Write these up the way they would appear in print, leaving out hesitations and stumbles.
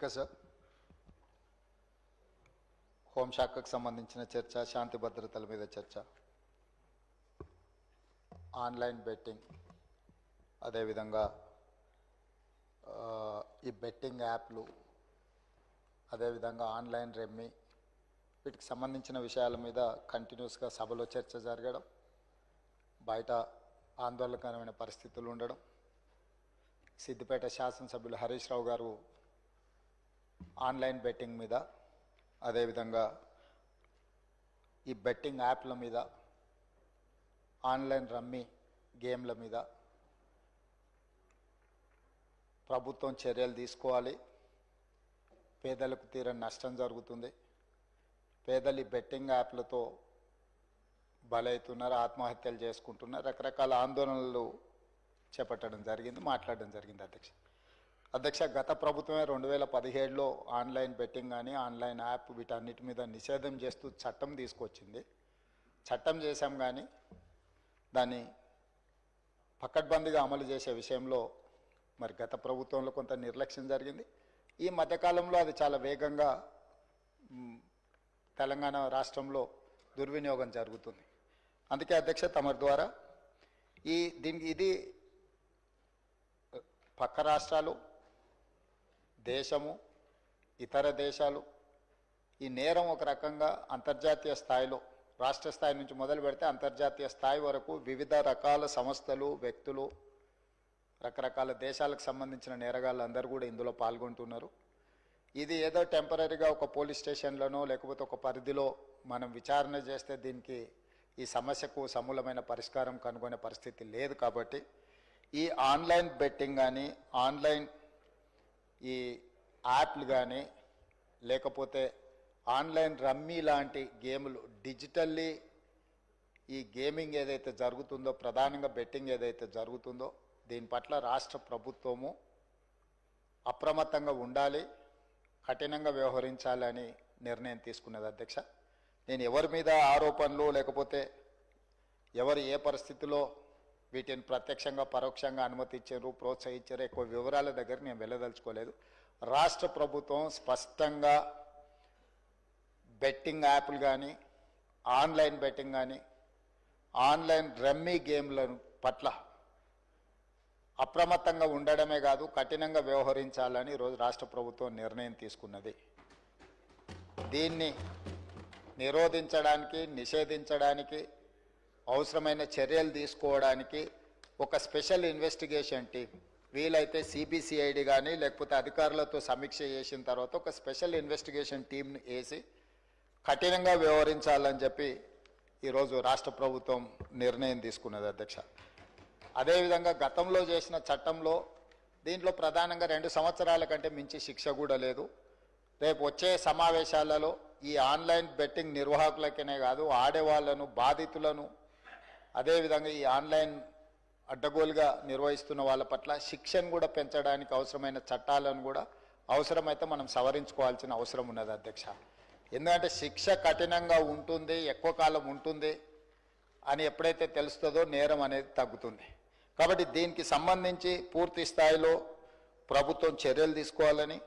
Speaker sir, హోంశాఖకు సంబంధించిన చర్చ, శాంతి భద్రతల మీద చర్చ, ఆన్లైన్ బెట్టింగ్, అదేవిధంగా ఈ బెట్టింగ్ యాప్లు, అదేవిధంగా ఆన్లైన్ రెమ్మీ, వీటికి సంబంధించిన విషయాల మీద కంటిన్యూస్గా సభలో చర్చ జరగడం, బయట ఆందోళనకరమైన పరిస్థితులు ఉండడం, సిద్దిపేట శాసనసభ్యులు హరీష్ రావు గారు ఆన్లైన్ బెట్టింగ్ మీద, అదేవిధంగా ఈ బెట్టింగ్ యాప్ల మీద, ఆన్లైన్ రమ్మీ గేమ్ల మీద ప్రభుత్వం చర్యలు తీసుకోవాలి. పేదలకు తీరని నష్టం జరుగుతుంది. పేదలు ఈ బెట్టింగ్ యాప్లతో బలవుతున్నారు, ఆత్మహత్యలు చేసుకుంటున్నారు, రకరకాల ఆందోళనలు చేపట్టడం జరిగింది, మాట్లాడడం జరిగింది. అధ్యక్ష, గత ప్రభుత్వమే 2017లో ఆన్లైన్ బెట్టింగ్ కానీ ఆన్లైన్ యాప్ వీటన్నిటి మీద నిషేధం చేస్తూ చట్టం తీసుకొచ్చింది. చట్టం చేశాం కానీ దాన్ని పకడ్బందీగా అమలు చేసే విషయంలో మరి గత ప్రభుత్వంలో కొంత నిర్లక్ష్యం జరిగింది. ఈ మధ్యకాలంలో అది చాలా వేగంగా తెలంగాణ రాష్ట్రంలో దుర్వినియోగం జరుగుతుంది. అందుకే అధ్యక్ష, తమరి ద్వారా ఇది పక్క రాష్ట్రాలు, దేశము, ఇతర దేశాలు ఈ నేరం ఒక రకంగా అంతర్జాతీయ స్థాయిలో, రాష్ట్ర స్థాయి నుంచి మొదలు పెడితే అంతర్జాతీయ స్థాయి వరకు వివిధ రకాల సంస్థలు, వ్యక్తులు, రకరకాల దేశాలకు సంబంధించిన నేరగాళ్ళు అందరూ కూడా ఇందులో పాల్గొంటున్నారు. ఇది ఏదో టెంపరీగా ఒక పోలీస్ స్టేషన్లోనో లేకపోతే ఒక పరిధిలో మనం విచారణ చేస్తే దీనికి ఈ సమస్యకు సమూలమైన పరిష్కారం కనుగొనే పరిస్థితి లేదు. కాబట్టి ఈ ఆన్లైన్ బెట్టింగ్ కానీ, ఆన్లైన్ ఈ యాప్లు కానీ, లేకపోతే ఆన్లైన్ రమ్మీ లాంటి గేములు, డిజిటల్లీ ఈ గేమింగ్ ఏదైతే జరుగుతుందో, ప్రధానంగా బెట్టింగ్ ఏదైతే జరుగుతుందో, దీని పట్ల రాష్ట్ర ప్రభుత్వము అప్రమత్తంగా ఉండాలి, కఠినంగా వ్యవహరించాలని నిర్ణయం తీసుకున్నది. అధ్యక్ష, నేను ఎవరి మీద ఆరోపణలు లేకపోతే ఎవరు ఏ పరిస్థితిలో వీటిని ప్రత్యక్షంగా పరోక్షంగా అనుమతి ఇచ్చారు, ప్రోత్సహించారు, ఎక్కువ వివరాల దగ్గర నేను వెళ్ళదలుచుకోలేదు. రాష్ట్ర ప్రభుత్వం స్పష్టంగా బెట్టింగ్ యాప్లు కానీ, ఆన్లైన్ బెట్టింగ్ కానీ, ఆన్లైన్ రమ్మీ గేమ్ల పట్ల అప్రమత్తంగా ఉండడమే కాదు, కఠినంగా వ్యవహరించాలని ఈరోజు రాష్ట్ర ప్రభుత్వం నిర్ణయం తీసుకున్నది. దీన్ని నిరోధించడానికి, నిషేధించడానికి అవసరమైన చర్యలు తీసుకోవడానికి ఒక స్పెషల్ ఇన్వెస్టిగేషన్ టీం, వీలైతే సిబిసిఐడి కానీ లేకపోతే అధికారులతో సమీక్ష చేసిన తర్వాత ఒక స్పెషల్ ఇన్వెస్టిగేషన్ టీంను వేసి కఠినంగా వ్యవహరించాలని చెప్పి ఈరోజు రాష్ట్ర ప్రభుత్వం నిర్ణయం తీసుకున్నది. అధ్యక్ష, అదేవిధంగా గతంలో చేసిన చట్టంలో దీంట్లో ప్రధానంగా 2 సంవత్సరాల కంటే మించి శిక్ష కూడా లేదు. రేపు వచ్చే సమావేశాలలో ఈ ఆన్లైన్ బెట్టింగ్ నిర్వాహకులకనే కాదు, ఆడేవాళ్లను, బాధితులను, అదేవిధంగా ఈ ఆన్లైన్ అడ్డగోలుగా నిర్వహిస్తున్న వాళ్ళ పట్ల శిక్షను కూడా పెంచడానికి అవసరమైన చట్టాలను కూడా అవసరమైతే మనం సవరించుకోవాల్సిన అవసరం ఉన్నది. అధ్యక్ష, ఎందుకంటే శిక్ష కఠినంగా ఉంటుంది, ఎక్కువ కాలం ఉంటుంది అని ఎప్పుడైతే తెలుస్తుందో నేరం అనేది తగ్గుతుంది. కాబట్టి దీనికి సంబంధించి పూర్తి స్థాయిలో ప్రభుత్వం చర్యలు తీసుకోవాలని,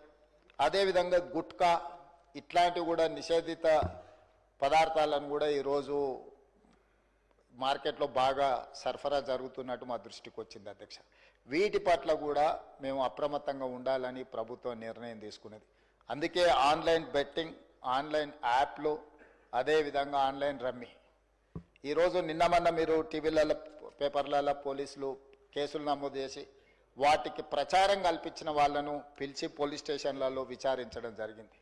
అదేవిధంగా గుట్కా ఇట్లాంటివి కూడా నిషేధిత పదార్థాలను కూడా ఈరోజు మార్కెట్లో బాగా సరఫరా జరుగుతున్నట్టు మా దృష్టికి వచ్చింది. అధ్యక్ష, వీటి పట్ల కూడా మేము అప్రమత్తంగా ఉండాలని ప్రభుత్వం నిర్ణయం తీసుకున్నది. అందుకే ఆన్లైన్ బెట్టింగ్, ఆన్లైన్ యాప్లు, అదేవిధంగా ఆన్లైన్ రమ్మీ ఈరోజు నిన్న మీరు టీవీలలో, పేపర్లలో పోలీసులు కేసులు నమోదు చేసి వాటికి ప్రచారం కల్పించిన వాళ్ళను పిలిచి పోలీస్ స్టేషన్లలో విచారించడం జరిగింది.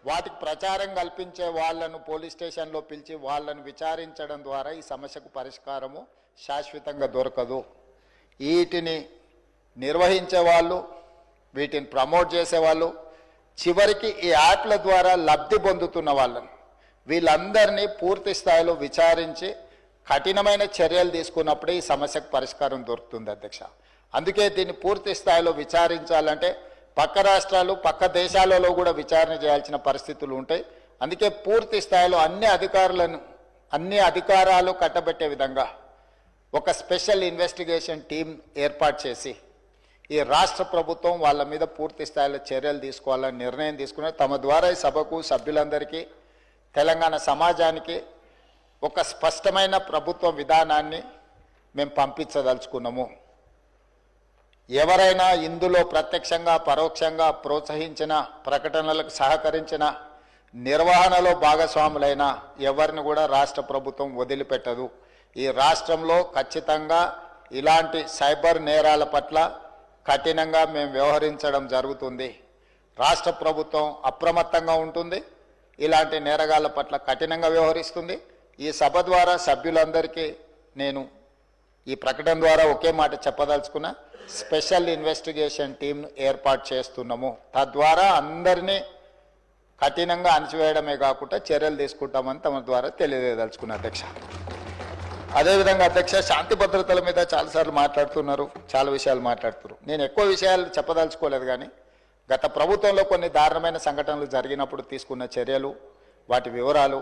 వాటికి ప్రచారం కల్పించే వాళ్ళను పోలీస్ స్టేషన్లో పిలిచి వాళ్ళను విచారించడం ద్వారా ఈ సమస్యకు పరిష్కారము శాశ్వతంగా దొరకదు. వీటిని నిర్వహించే వాళ్ళు, వీటిని ప్రమోట్ చేసేవాళ్ళు, చివరికి ఈ యాప్ల ద్వారా లబ్ధి పొందుతున్న వాళ్ళను, వీళ్ళందరినీ పూర్తి స్థాయిలో విచారించి కఠినమైన చర్యలు తీసుకున్నప్పుడే ఈ సమస్యకు పరిష్కారం దొరుకుతుంది. అధ్యక్ష, అందుకే దీన్ని పూర్తి స్థాయిలో విచారించాలంటే పక్క రాష్ట్రాలు, పక్క దేశాలలో కూడా విచారణ చేయాల్సిన పరిస్థితులు ఉంటాయి. అందుకే పూర్తి స్థాయిలో అన్ని అధికారాలు కట్టబెట్టే విధంగా ఒక స్పెషల్ ఇన్వెస్టిగేషన్ టీం ఏర్పాటు చేసి ఈ రాష్ట్ర ప్రభుత్వం వాళ్ళ మీద పూర్తి స్థాయిలో చర్యలు తీసుకోవాలని నిర్ణయం తీసుకున్నారు. తమ ద్వారా ఈ సభకు సభ్యులందరికీ తెలంగాణ సమాజానికి ఒక స్పష్టమైన ప్రభుత్వ విధానాన్ని మేము పంపించదలుచుకున్నాము. ఎవరైనా ఇందులో ప్రత్యక్షంగా పరోక్షంగా ప్రోత్సహించిన, ప్రకటనలకు సహకరించిన, నిర్వహణలో భాగస్వాములైన ఎవరిని కూడా రాష్ట్ర ప్రభుత్వం వదిలిపెట్టదు. ఈ రాష్ట్రంలో ఖచ్చితంగా ఇలాంటి సైబర్ నేరాల పట్ల కఠినంగా మేము వ్యవహరించడం జరుగుతుంది. రాష్ట్ర ప్రభుత్వం అప్రమత్తంగా ఉంటుంది, ఇలాంటి నేరగాళ్ల పట్ల కఠినంగా వ్యవహరిస్తుంది. ఈ సభ ద్వారా సభ్యులందరికీ నేను ఈ ప్రకటన ద్వారా ఒకే మాట చెప్పదలుచుకున్నా, స్పెషల్ ఇన్వెస్టిగేషన్ టీంను ఏర్పాటు చేస్తున్నాము. తద్వారా అందరినీ కఠినంగా అణచివేయడమే కాకుండా చర్యలు తీసుకుంటామని తమ ద్వారా తెలియజేయదలుచుకున్నా అధ్యక్ష. అదేవిధంగా అధ్యక్ష, శాంతి భద్రతల మీద చాలాసార్లు మాట్లాడుతున్నారు, చాలా విషయాలు మాట్లాడుతున్నారు. నేను ఎక్కువ విషయాలు చెప్పదలుచుకోలేదు, కానీ గత ప్రభుత్వంలో కొన్ని దారుణమైన సంఘటనలు జరిగినప్పుడు తీసుకున్న చర్యలు, వాటి వివరాలు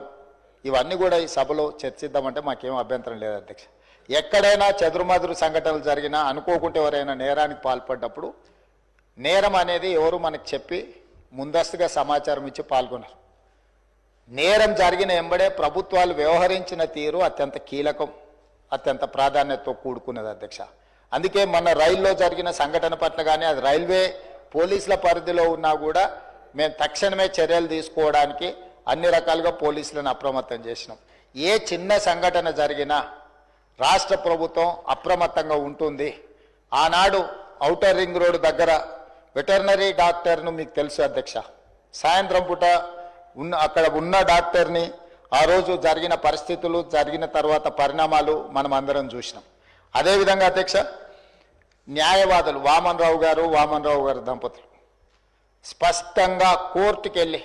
ఇవన్నీ కూడా ఈ సభలో చర్చిద్దామంటే మాకేం అభ్యంతరం లేదు అధ్యక్ష. ఎక్కడైనా చెదురుమదురు సంఘటనలు జరిగినా, అనుకోకుంటే ఎవరైనా నేరానికి పాల్పడ్డప్పుడు నేరం అనేది ఎవరు మనకు చెప్పి ముందస్తుగా సమాచారం ఇచ్చి పాల్గొన్నారు. నేరం జరిగిన ఎంబడే ప్రభుత్వాలు వ్యవహరించిన తీరు అత్యంత కీలకం, అత్యంత ప్రాధాన్యతతో కూడుకున్నది అధ్యక్ష. అందుకే మన రైల్లో జరిగిన సంఘటన పట్ల కానీ, అది రైల్వే పోలీసుల పరిధిలో ఉన్నా కూడా మేము తక్షణమే చర్యలు తీసుకోవడానికి అన్ని రకాలుగా పోలీసులను అప్రమత్తం చేసినాం. ఏ చిన్న సంఘటన జరిగినా రాష్ట్ర ప్రభుత్వం అప్రమత్తంగా ఉంటుంది. ఆనాడు ఔటర్ రింగ్ రోడ్ దగ్గర వెటర్నరీ డాక్టర్ను మీకు తెలుసు అధ్యక్ష, సాయంత్రం పూట అక్కడ ఉన్న డాక్టర్ని ఆ రోజు జరిగిన పరిస్థితులు, జరిగిన తర్వాత పరిణామాలు మనం అందరం చూసినాం. అదేవిధంగా అధ్యక్ష, న్యాయవాదులు వామన్ రావు గారు దంపతులు స్పష్టంగా కోర్టుకు వెళ్ళి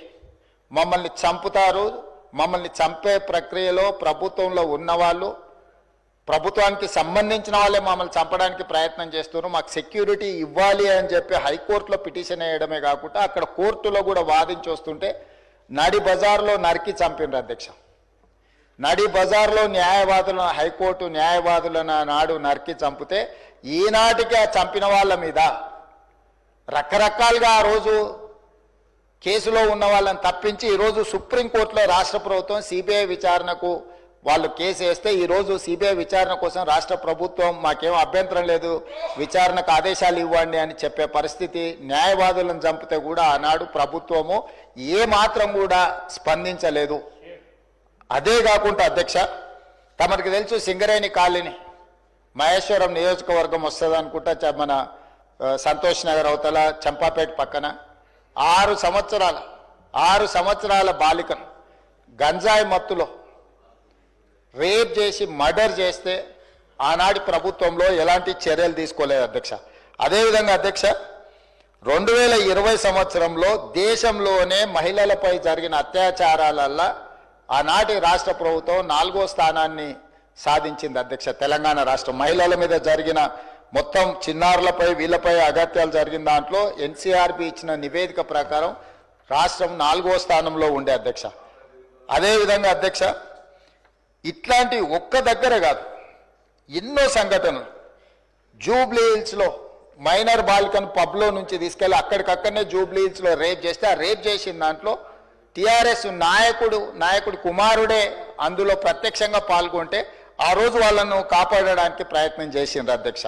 మమ్మల్ని చంపుతారు, మమ్మల్ని చంపే ప్రక్రియలో ప్రభుత్వంలో ఉన్నవాళ్ళు, ప్రభుత్వానికి సంబంధించిన వాళ్ళే మమ్మల్ని చంపడానికి ప్రయత్నం చేస్తున్నారు, మాకు సెక్యూరిటీ ఇవ్వాలి అని చెప్పి హైకోర్టులో పిటిషన్ వేయడమే కాకుండా అక్కడ కోర్టులో కూడా వాదించి వస్తుంటే నడి బజార్లో నరికి చంపినారు అధ్యక్ష. నడి బజార్లో న్యాయవాదులను, హైకోర్టు న్యాయవాదులను నాడు నరికి చంపితే ఈనాటికి ఆ చంపిన వాళ్ళ మీద రకరకాలుగా ఆ రోజు కేసులో ఉన్న వాళ్ళని తప్పించి ఈరోజు సుప్రీంకోర్టులో రాష్ట్ర ప్రభుత్వం సిబిఐ విచారణకు వాళ్ళు కేసు వేస్తే ఈరోజు సిబిఐ విచారణ కోసం రాష్ట్ర ప్రభుత్వం మాకేం అభ్యంతరం లేదు, విచారణకు ఆదేశాలు ఇవ్వండి అని చెప్పే పరిస్థితి. న్యాయవాదులను చంపితే కూడా ఆనాడు ప్రభుత్వము ఏమాత్రం కూడా స్పందించలేదు. అదే కాకుండా అధ్యక్ష, తమరికి తెలుసు సింగరేణి కాలనీ మహేశ్వరం నియోజకవర్గం వస్తుంది అనుకుంటా, మన సంతోష్ నగర్ అవతల చంపాపేట పక్కన 6 సంవత్సరాల బాలికను గంజాయి మత్తులో రేప్ చేసి మర్డర్ చేస్తే ఆనాటి ప్రభుత్వంలో ఎలాంటి చర్యలు తీసుకోలేదు అధ్యక్ష. అదేవిధంగా అధ్యక్ష, 2020 సంవత్సరంలో దేశంలోనే మహిళలపై జరిగిన అత్యాచారాలల్లో ఆనాటి రాష్ట్ర ప్రభుత్వం 4వ స్థానాన్ని సాధించింది అధ్యక్ష. తెలంగాణ రాష్ట్రం మహిళల మీద జరిగిన మొత్తం చిన్నారులపై వీళ్ళపై అగత్యాలు జరిగిన దాంట్లో ఎన్సీఆర్బీ ఇచ్చిన నివేదిక ప్రకారం రాష్ట్రం 4వ స్థానంలో ఉండే అధ్యక్ష. అదేవిధంగా అధ్యక్ష, ఇట్లాంటి ఒక్క దగ్గర కాదు, ఎన్నో సంఘటనలు. జూబ్లీ హిల్స్లో మైనర్ బాలికను పబ్లో నుంచి తీసుకెళ్ళి అక్కడికక్కడనే జూబ్లీ హిల్స్లో రేప్ చేస్తే ఆ రేప్ చేసిన దాంట్లో టీఆర్ఎస్ నాయకుడి కుమారుడే అందులో ప్రత్యక్షంగా పాల్గొంటే ఆ రోజు వాళ్ళను కాపాడడానికి ప్రయత్నం చేసిండ్రు అధ్యక్ష.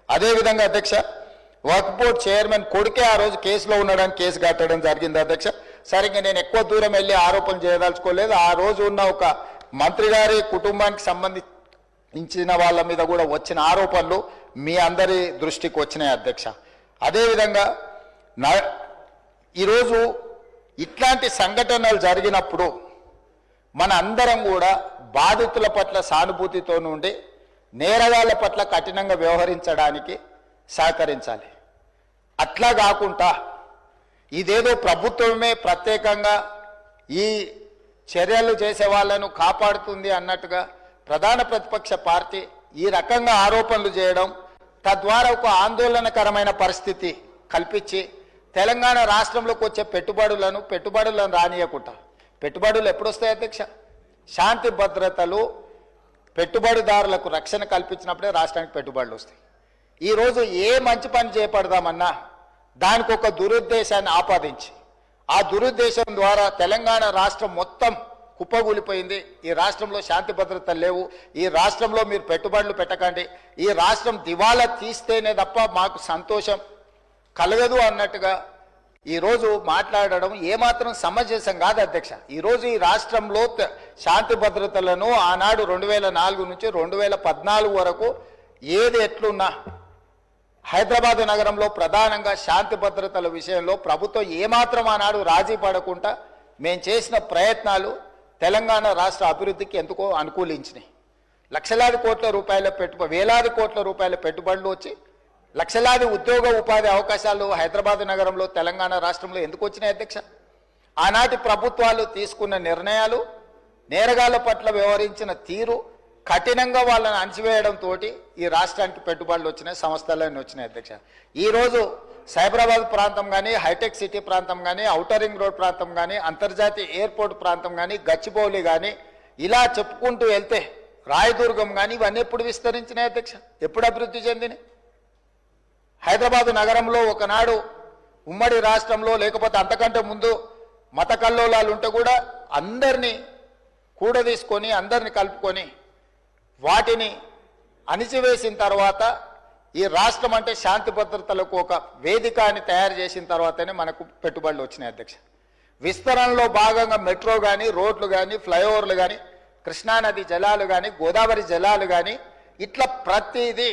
అదేవిధంగా అధ్యక్ష, వక్ఫ్ బోర్డ్ చైర్మన్ కొడుకే ఆ రోజు కేసులో ఉండడానికి కేసు కట్టడం జరిగింది అధ్యక్ష. సరిగ్గా నేను ఎక్కువ దూరం వెళ్ళి ఆరోపణలు చేయదలుచుకోలేదు. ఆ రోజు ఉన్న ఒక మంత్రి గారి కుటుంబానికి సంబంధించిన వాళ్ళ మీద కూడా వచ్చిన ఆరోపణలు మీ అందరి దృష్టికి వచ్చినాయి అధ్యక్ష. అదేవిధంగా ఈరోజు ఇట్లాంటి సంఘటనలు జరిగినప్పుడు మన అందరం కూడా బాధితుల పట్ల సానుభూతితో నుండి నేరగాళ్ల పట్ల కఠినంగా వ్యవహరించడానికి సహకరించాలి. అట్లా కాకుండా ఇదేదో ప్రభుత్వమే ప్రత్యేకంగా ఈ చర్యలు చేసే వాళ్ళను కాపాడుతుంది అన్నట్టుగా ప్రధాన ప్రతిపక్ష పార్టీ ఈ రకంగా ఆరోపణలు చేయడం, తద్వారా ఒక ఆందోళనకరమైన పరిస్థితి కల్పించి తెలంగాణ రాష్ట్రంలోకి వచ్చే పెట్టుబడులను రానియకుండా, పెట్టుబడులు ఎప్పుడు వస్తాయి అధ్యక్ష? శాంతి భద్రతలు పెట్టుబడిదారులకు రక్షణ కల్పించినప్పుడే రాష్ట్రానికి పెట్టుబడులు వస్తాయి. ఈరోజు ఏ మంచి పని చేపడదామన్నా దానికి ఒక దురుద్దేశాన్ని ఆపాదించి ఆ దురుద్దేశం ద్వారా తెలంగాణ రాష్ట్రం మొత్తం కుప్పగూలిపోయింది. ఈ రాష్ట్రంలో శాంతి భద్రతలు లేవు, ఈ రాష్ట్రంలో మీరు పెట్టుబడులు పెట్టకండి, ఈ రాష్ట్రం దివాలా తీస్తేనే తప్ప మాకు సంతోషం కలగదు అన్నట్టుగా ఈరోజు మాట్లాడడం ఏమాత్రం సమంజసం కాదు అధ్యక్ష. ఈరోజు ఈ రాష్ట్రంలో శాంతి భద్రతలను ఆనాడు 2004 నుంచి 2014 వరకు ఏది ఎట్లున్నా హైదరాబాద్ నగరంలో ప్రధానంగా శాంతి భద్రతల విషయంలో ప్రభుత్వం ఏమాత్రం ఆనాడు రాజీ పడకుండా మేము చేసిన ప్రయత్నాలు తెలంగాణ రాష్ట్ర అభివృద్ధికి ఎందుకో అనుకూలించినాయి. లక్షలాది కోట్ల రూపాయల వేలాది కోట్ల రూపాయల పెట్టుబడులు వచ్చి లక్షలాది ఉద్యోగ ఉపాధి అవకాశాలు హైదరాబాద్ నగరంలో తెలంగాణ రాష్ట్రంలో ఎందుకు వచ్చినాయి అధ్యక్ష? ఆనాటి ప్రభుత్వాలు తీసుకున్న నిర్ణయాలు, నేరగాళ్ల పట్ల వ్యవహరించిన తీరు, కఠినంగా వాళ్ళని అణచివేయడంతో ఈ రాష్ట్రానికి పెట్టుబడులు వచ్చినాయి, సంస్థలన్నీ వచ్చినాయి అధ్యక్ష. ఈరోజు సైబరాబాద్ ప్రాంతం కానీ, హైటెక్ సిటీ ప్రాంతం కానీ, ఔటర్ రింగ్ రోడ్ ప్రాంతం కానీ, అంతర్జాతీయ ఎయిర్పోర్ట్ ప్రాంతం కానీ, గచ్చిబౌలి కానీ, ఇలా చెప్పుకుంటూ వెళ్తే రాయదుర్గం కానీ ఇవన్నీ ఎప్పుడు విస్తరించినాయి అధ్యక్ష? ఎప్పుడు అభివృద్ధి చెందినాయి? హైదరాబాదు నగరంలో ఒకనాడు ఉమ్మడి రాష్ట్రంలో లేకపోతే అంతకంటే ముందు మత కల్లోలాలు ఉంటే కూడా అందరినీ కూడదీసుకొని అందరిని కలుపుకొని వాటిని అణిచివేసిన తర్వాత ఈ రాష్ట్రం అంటే శాంతి భద్రతలకు ఒక వేదిక అని తయారు చేసిన తర్వాతనే మనకు పెట్టుబడులు వచ్చినాయి అధ్యక్ష. విస్తరణలో భాగంగా మెట్రో కానీ, రోడ్లు కానీ, ఫ్లైఓవర్లు కానీ, కృష్ణానది జలాలు కానీ, గోదావరి జలాలు కానీ, ఇట్లా ప్రతిదీ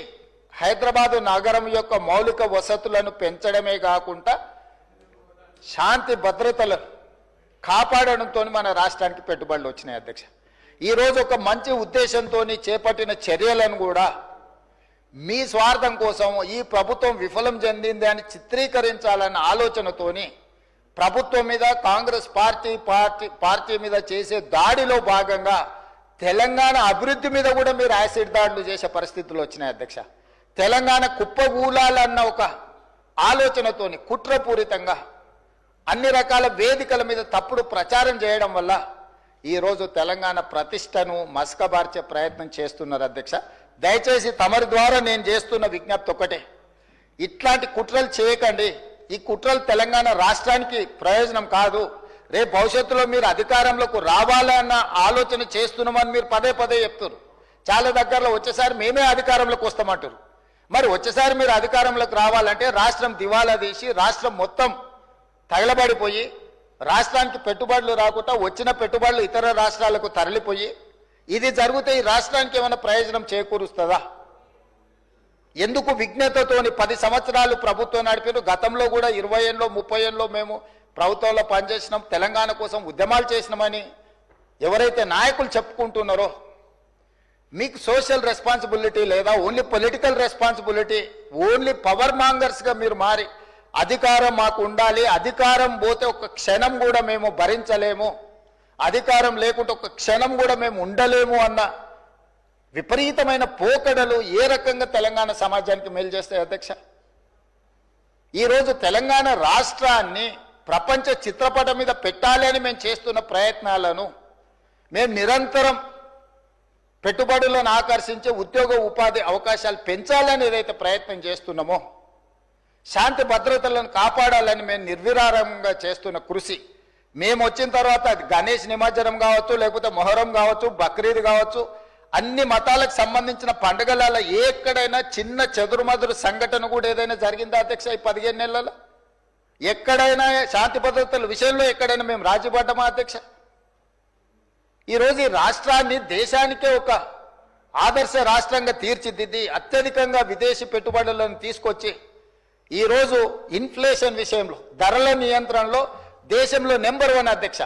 హైదరాబాదు నగరం యొక్క మౌలిక వసతులను పెంచడమే కాకుండా శాంతి భద్రతలను కాపాడడంతో మన రాష్ట్రానికి పెట్టుబడులు వచ్చినాయి అధ్యక్ష. ఈరోజు ఒక మంచి ఉద్దేశంతో చేపట్టిన చర్యలను కూడా మీ స్వార్థం కోసం ఈ ప్రభుత్వం విఫలం చెందింది అని చిత్రీకరించాలన్న ఆలోచనతోని ప్రభుత్వం మీద, కాంగ్రెస్ పార్టీ మీద చేసే దాడిలో భాగంగా తెలంగాణ అభివృద్ధి మీద కూడా మీరు యాసిడ్ దాడులు చేసే పరిస్థితులు వచ్చినాయి అధ్యక్ష. తెలంగాణ కుప్పగూలాలన్న ఒక ఆలోచనతోని కుట్రపూరితంగా అన్ని రకాల వేదికల మీద తప్పుడు ప్రచారం చేయడం వల్ల ఈరోజు తెలంగాణ ప్రతిష్టను మసకబార్చే ప్రయత్నం చేస్తున్నారు అధ్యక్ష. దయచేసి తమరి ద్వారా నేను చేస్తున్న విజ్ఞప్తి ఒకటే, ఇట్లాంటి కుట్రలు చేయకండి. ఈ కుట్రలు తెలంగాణ రాష్ట్రానికి ప్రయోజనం కాదు. రేపు భవిష్యత్తులో మీరు అధికారంలోకి రావాలన్న ఆలోచన చేస్తున్నామని మీరు పదే పదే చెప్తారు. చాలా దగ్గరలో వచ్చేసారి మేమే అధికారంలోకి వస్తామంటారు. మరి వచ్చేసారి మీరు అధికారంలోకి రావాలంటే రాష్ట్రం దివాలా తీసి రాష్ట్రం మొత్తం తగలబడిపోయి రాష్ట్రానికి పెట్టుబడులు రాకుండా వచ్చిన పెట్టుబడులు ఇతర రాష్ట్రాలకు తరలిపోయి ఇది జరిగితే ఈ రాష్ట్రానికి ఏమైనా ప్రయోజనం చేకూరుస్తుందా? ఎందుకు విజ్ఞతతోని 10 సంవత్సరాలు ప్రభుత్వం నడిపారు. గతంలో కూడా 20 ఏళ్ళలో 30 ఏళ్ళలో మేము ప్రభుత్వంలో పనిచేసినాం, తెలంగాణ కోసం ఉద్యమాలు చేసినామని ఎవరైతే నాయకులు చెప్పుకుంటున్నారో మీకు సోషల్ రెస్పాన్సిబిలిటీ లేదా? Only political responsibility, only power మాంగర్స్గా మీరు మారి అధికారం మాకు ఉండాలి, అధికారం పోతే ఒక క్షణం కూడా మేము భరించలేము, అధికారం లేకుంటే ఒక క్షణం కూడా మేము ఉండలేము అన్న విపరీతమైన పోకడలు ఏ రకంగా తెలంగాణ సమాజానికి మేలు చేస్తాయి అధ్యక్ష? ఈరోజు తెలంగాణ రాష్ట్రాన్ని ప్రపంచ చిత్రపటం మీద పెట్టాలి అని మేము చేస్తున్న ప్రయత్నాలను మేము నిరంతరం పెట్టుబడులను ఆకర్షించే ఉద్యోగ ఉపాధి అవకాశాలు పెంచాలని ఏదైతే ప్రయత్నం చేస్తున్నామో, శాంతి భద్రతలను కాపాడాలని మేము నిర్విరామంగా చేస్తున్న కృషి, మేము వచ్చిన తర్వాత అది గణేష్ నిమజ్జనం కావచ్చు, లేకపోతే మొహరం కావచ్చు, బక్రీద్ కావచ్చు, అన్ని మతాలకు సంబంధించిన పండుగలలో ఎక్కడైనా చిన్న చెదురుమదురు సంఘటన కూడా ఏదైనా జరిగిందా అధ్యక్ష? ఈ 15 నెలలలో ఎక్కడైనా శాంతి భద్రతల విషయంలో ఎక్కడైనా మేము రాజీపడ్డామా అధ్యక్ష? ఈరోజు ఈ రాష్ట్రాన్ని దేశానికే ఒక ఆదర్శ రాష్ట్రంగా తీర్చిదిద్ది అత్యధికంగా విదేశీ పెట్టుబడులను తీసుకొచ్చి ఈరోజు ఇన్ఫ్లేషన్ విషయంలో, ధరల నియంత్రణలో దేశంలో నెంబర్ 1 అధ్యక్ష.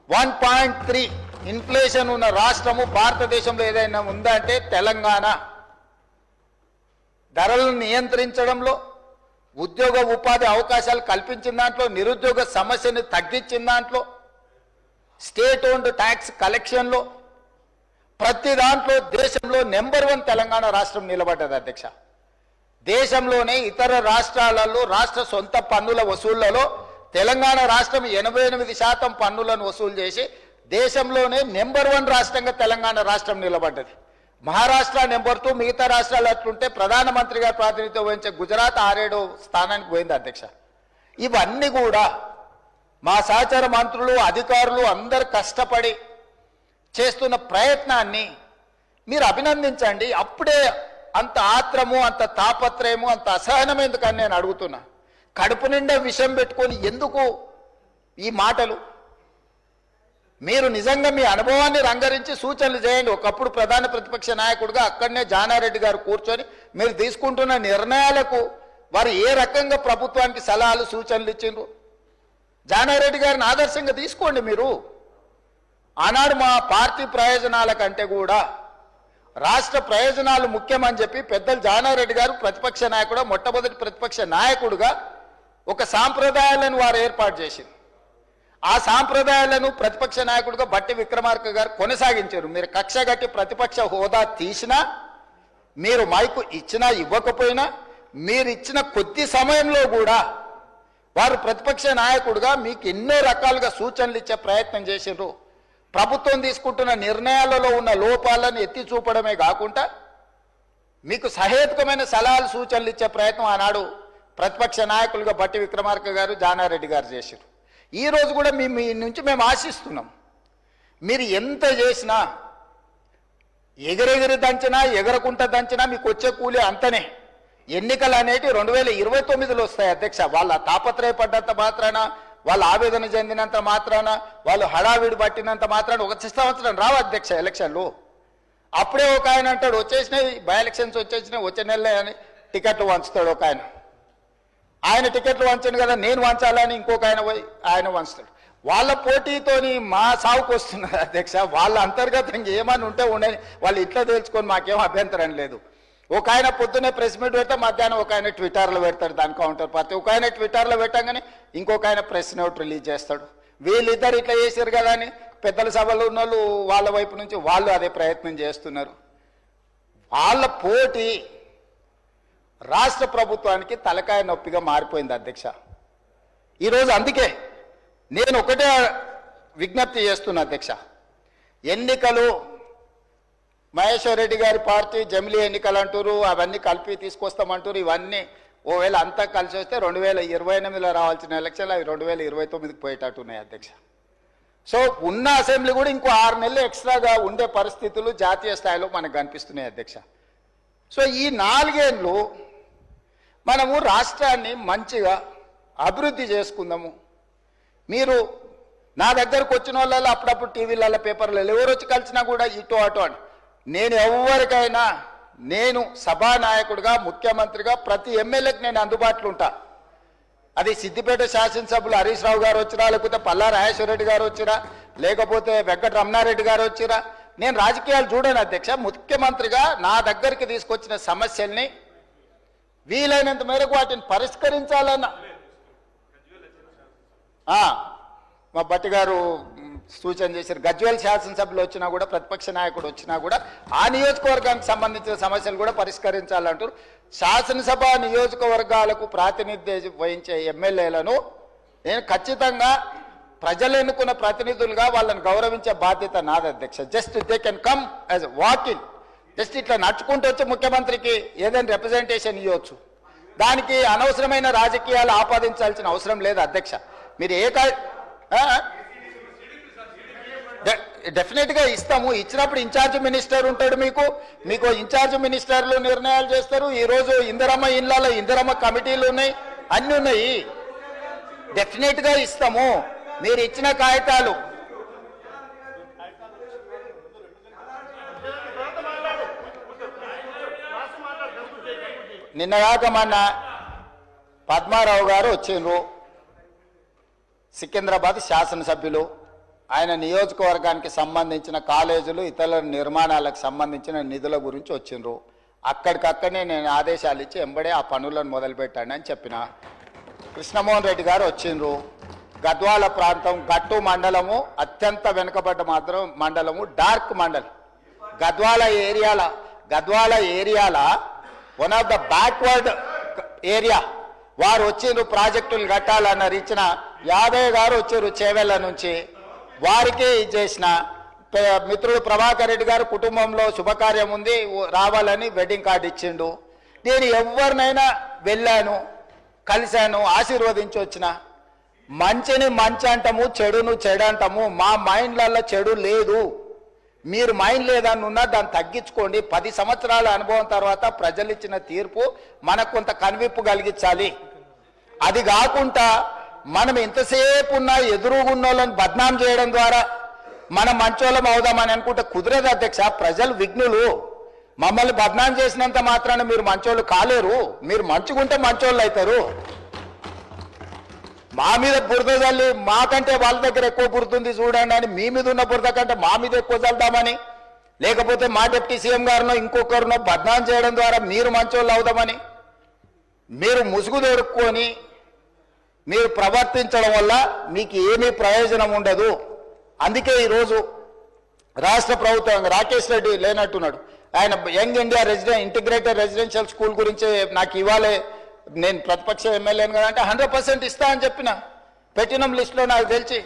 1.3 ఇన్ఫ్లేషన్ ఉన్న రాష్ట్రము భారతదేశంలో ఏదైనా ఉందంటే తెలంగాణ. ధరలను నియంత్రించడంలో, ఉద్యోగ ఉపాధి అవకాశాలు కల్పించిన దాంట్లో, నిరుద్యోగ సమస్యని తగ్గించిన దాంట్లో, స్టేట్ ఓన్డ్ ట్యాక్స్ కలెక్షన్లో, ప్రతి దాంట్లో దేశంలో నెంబర్ 1 తెలంగాణ రాష్ట్రం నిలబడ్డది అధ్యక్ష. దేశంలోనే ఇతర రాష్ట్రాలలో రాష్ట్ర సొంత పన్నుల వసూళ్లలో తెలంగాణ రాష్ట్రం 88% పన్నులను వసూలు చేసి దేశంలోనే నెంబర్ 1 రాష్ట్రంగా తెలంగాణ రాష్ట్రం నిలబడ్డది. మహారాష్ట్ర నెంబర్ 2, మిగతా రాష్ట్రాలు అట్లుంటే ప్రధానమంత్రిగా ప్రాతినిధ్యం వహించే గుజరాత్ 6-7 స్థానానికి పోయింది అధ్యక్ష. ఇవన్నీ కూడా మా సహచర మంత్రులు అధికారులు అందరు కష్టపడి చేస్తున్న ప్రయత్నాన్ని మీరు అభినందించండి. అప్పుడే అంత ఆత్రము, అంత తాపత్రయము, అంత అసహనం ఎందుకని నేను అడుగుతున్నా. కడుపు నిండా విషయం పెట్టుకొని ఎందుకు ఈ మాటలు? మీరు నిజంగా మీ అనుభవాన్ని రంగరించి సూచనలు చేయండి. ఒకప్పుడు ప్రధాన ప్రతిపక్ష నాయకుడిగా అక్కడనే జానారెడ్డి గారు కూర్చొని మీరు తీసుకుంటున్న నిర్ణయాలకు వారు ఏ రకంగా ప్రభుత్వానికి సలహాలు సూచనలు ఇచ్చిండ్రు జానారెడ్డి గారిని ఆదర్శంగా తీసుకోండి. మీరు ఆనాడు మా పార్టీ ప్రయోజనాల కంటే కూడా రాష్ట్ర ప్రయోజనాలు ముఖ్యమని చెప్పి పెద్దలు జానారెడ్డి గారు ప్రతిపక్ష నాయకుడు, మొట్టమొదటి ప్రతిపక్ష నాయకుడుగా ఒక సాంప్రదాయాలను వారు ఏర్పాటు చేసింది. ఆ సాంప్రదాయాలను ప్రతిపక్ష నాయకుడిగా బట్టి విక్రమార్క గారు కొనసాగించారు. మీరు కక్ష గట్టి ప్రతిపక్ష హోదా తీసినా, మీరు మైకు ఇచ్చినా ఇవ్వకపోయినా, మీరు ఇచ్చిన కొద్ది సమయంలో కూడా వారు ప్రతిపక్ష నాయకుడిగా మీకు ఎన్నో రకాలుగా సూచనలు ఇచ్చే ప్రయత్నం చేసిండ్రు. ప్రభుత్వం తీసుకుంటున్న నిర్ణయాలలో ఉన్న లోపాలను ఎత్తి చూపడమే కాకుండా మీకు సహేతుకమైన సలహాలు సూచనలు ఇచ్చే ప్రయత్నం ఆనాడు ప్రతిపక్ష నాయకులుగా బట్టి విక్రమార్క గారు, జానారెడ్డి గారు చేశారు. ఈరోజు కూడా మీ నుంచి మేము ఆశిస్తున్నాం. మీరు ఎంత చేసినా, ఎగిరెగిరి దంచినా, ఎగరకుంట దంచినా మీకు వచ్చే కూలి అంతనే. ఎన్నికలు అనేటి 2029లో వస్తాయి అధ్యక్ష. వాళ్ళ తాపత్రయపడ్డంత మాత్రాన, వాళ్ళు ఆవేదన చెందినంత మాత్రాన, వాళ్ళు హడావిడి పట్టినంత మాత్రాన ఒక సంవత్సరం రావు అధ్యక్ష ఎలక్షన్లు. అప్పుడే ఒక ఆయన అంటాడు వచ్చేసినాయి బై ఎలక్షన్స్ వచ్చేసినాయి, వచ్చే నెలలే అని టికెట్లు వంచుతాడు ఒక ఆయన. ఆయన టికెట్లు వంచను కదా నేను వంచాలని ఇంకొక ఆయన వంచుతాడు. వాళ్ళ పోటీతోని మా సాగుకు వస్తున్నారు అధ్యక్ష. వాళ్ళ అంతర్గతంగా ఏమని ఉంటే ఉండని వాళ్ళు ఇట్లా తెలుసుకొని మాకేం అభ్యంతరం లేదు. ఒక ఆయన పొద్దున్నే ప్రెస్ మీట్ పెడితే మధ్యాహ్నం ఒక ఆయన ట్విట్టర్లో పెడతాడు దాని కౌంటర్ పార్టీ. ఒక ఆయన ట్విట్టర్లో పెట్టగానే ఇంకొక ఆయన ప్రెస్ నోట్ రిలీజ్ చేస్తాడు. వీళ్ళిద్దరు ఇట్లా చేశారు కదా అని పెద్దల సభలో ఉన్న వాళ్ళు వాళ్ళ వైపు నుంచి వాళ్ళు అదే ప్రయత్నం చేస్తున్నారు. వాళ్ళ పోటీ రాష్ట్ర ప్రభుత్వానికి తలకాయ నొప్పిగా మారిపోయింది అధ్యక్ష. ఈరోజు అందుకే నేను ఒకటే విజ్ఞప్తి చేస్తున్నా అధ్యక్ష. ఎన్నికలు మహేశ్వర్ రెడ్డి గారి పార్టీ జమిలీ ఎన్నికలు అంటారు, అవన్నీ కలిపి తీసుకొస్తామంటారు. ఇవన్నీ ఓవేళ అంతా కలిసి వస్తే 2028లో రావాల్సిన ఎలక్షన్లు అవి 2029కి పోయేటట్టు ఉన్నాయి అధ్యక్ష. సో ఉన్న అసెంబ్లీ కూడా ఇంకో 6 నెలలు ఎక్స్ట్రాగా ఉండే పరిస్థితులు జాతీయ స్థాయిలో మనకు కనిపిస్తున్నాయి అధ్యక్ష. సో ఈ 4 ఏళ్ళు మనము రాష్ట్రాన్ని మంచిగా అభివృద్ధి చేసుకుందాము. మీరు నా దగ్గరకు వచ్చిన వాళ్ళలో అప్పుడప్పుడు టీవీలలో పేపర్లలో ఎవరు వచ్చి కలిసినా కూడా ఇటు అటు అని నేను ఎవరికైనా నేను సభానాయకుడిగా ముఖ్యమంత్రిగా ప్రతి ఎమ్మెల్యేకి నేను అందుబాటులో ఉంటా. అది సిద్దిపేట శాసనసభ్యులు హరీష్ రావు గారు వచ్చినా, లేకపోతే పల్లా రాజేశ్వరరెడ్డి గారు వచ్చినా, లేకపోతే వెంకట రమణారెడ్డి గారు వచ్చినా, నేను రాజకీయాలు చూడను అధ్యక్ష. ముఖ్యమంత్రిగా నా దగ్గరికి తీసుకొచ్చిన సమస్యల్ని వీలైనంత మేరకు వాటిని పరిష్కరించాలన్న మా బట్టి గారు సూచన చేశారు. గజ్వేల్ శాసనసభ్యులు వచ్చినా కూడా, ప్రతిపక్ష నాయకుడు వచ్చినా కూడా ఆ నియోజకవర్గానికి సంబంధించిన సమస్యలు కూడా పరిష్కరించాలంటారు. శాసనసభ నియోజకవర్గాలకు ప్రాతినిధ్యం వహించే ఎమ్మెల్యేలను నేను ఖచ్చితంగా ప్రజలు ఎన్నుకున్న ప్రతినిధులుగా వాళ్ళని గౌరవించే బాధ్యత నాది అధ్యక్ష. Just they can come as walking, just ఇట్లా నడుచుకుంటూ వచ్చి ముఖ్యమంత్రికి ఏదైనా రిప్రజెంటేషన్ ఇవ్వచ్చు. దానికి అనవసరమైన రాజకీయాలు ఆపాదించాల్సిన అవసరం లేదు అధ్యక్ష. మీరు డెఫినెట్గా ఇస్తాము. ఇచ్చినప్పుడు ఇన్ఛార్జ్ మినిస్టర్ ఉంటాడు. మీకు ఇన్ఛార్జ్ మినిస్టర్లు నిర్ణయాలు చేస్తారు. ఈరోజు ఇందిరమ్మ ఇళ్ళలో ఇందిరమ్మ కమిటీలు ఉన్నాయి, అన్నీ ఉన్నాయి. డెఫినెట్గా ఇస్తాము. మీరు ఇచ్చిన కాగితాలు నిన్నగాక మొన్న పద్మారావు గారు వచ్చిండ్రు, సికింద్రాబాద్ శాసనసభ్యులు. ఆయన నియోజకవర్గానికి సంబంధించిన కాలేజీలు ఇతర నిర్మాణాలకు సంబంధించిన నిధుల గురించి వచ్చిండ్రు. అక్కడికక్కడనే నేను ఆదేశాలు ఇచ్చి ఎంబడే ఆ పనులను మొదలుపెట్టాను అని చెప్పిన. కృష్ణమోహన్ రెడ్డి గారు వచ్చిండ్రు. గద్వాల ప్రాంతం గట్టు మండలము అత్యంత వెనుకబడ్డ మండలము, డార్క్ మండలం. గద్వాల ఏరియాల one of the backward area. వారు వచ్చిండ్రు, ప్రాజెక్టులు కట్టాలన్నారు. ఇచ్చిన యాదయ్య గారు వచ్చారు చేవెళ్ళ నుంచి, వారికి చేసిన మిత్రుడు ప్రభాకర్ రెడ్డి గారు కుటుంబంలో శుభకార్యం ఉంది రావాలని వెడ్డింగ్ కార్డు ఇచ్చిండు. నేను ఎవరినైనా వెళ్ళాను, కలిశాను, ఆశీర్వదించి వచ్చిన. మంచిని మంచి అంటాము, చెడును చెడు అంటాము. మా మైండ్లలో చెడు లేదు. మీరు మైండ్ లేదని ఉన్నా దాన్ని తగ్గించుకోండి. 10 సంవత్సరాల అనుభవం తర్వాత ప్రజలు ఇచ్చిన తీర్పు మనకు కొంత కనువిప్పు కలిగించాలి. అది కాకుండా మనం ఎంతసేపు ఉన్నా ఎదురుగున్న వాళ్ళని బద్నాం చేయడం ద్వారా మనం మంచోళ్ళం అవుదామని అనుకుంటే కుదరదు అధ్యక్ష. ప్రజలు విఘ్నులు. మమ్మల్ని బద్నాం చేసినంత మాత్రాన మీరు మంచోళ్ళు కాలేరు. మీరు మంచుకుంటే మంచోళ్ళు అవుతారు. మా మీద బురద చల్లి మాకంటే వాళ్ళ దగ్గర ఎక్కువ బురద చూడండి అని, మీ మీద ఉన్న బురద కంటే మా మీద ఎక్కువ చల్దామని, లేకపోతే మా డిప్యూటీ సీఎం గారినో ఇంకొకరినో బద్నాం చేయడం ద్వారా మీరు మంచోళ్ళు అవుదామని మీరు ముసుగు దొరుకుకొని మీరు ప్రవర్తించడం వల్ల మీకు ఏమీ ప్రయోజనం ఉండదు. అందుకే ఈరోజు రాష్ట్ర ప్రభుత్వం రాకేష్ రెడ్డి లేనట్టున్నాడు. ఆయన young India integrated residential school గురించి నాకు ఇవ్వాలి, నేను ప్రతిపక్ష ఎమ్మెల్యేను కదా అంటే 100% ఇస్తా అని చెప్పిన. పెట్టినం లిస్టులో నాకు తెలిసి.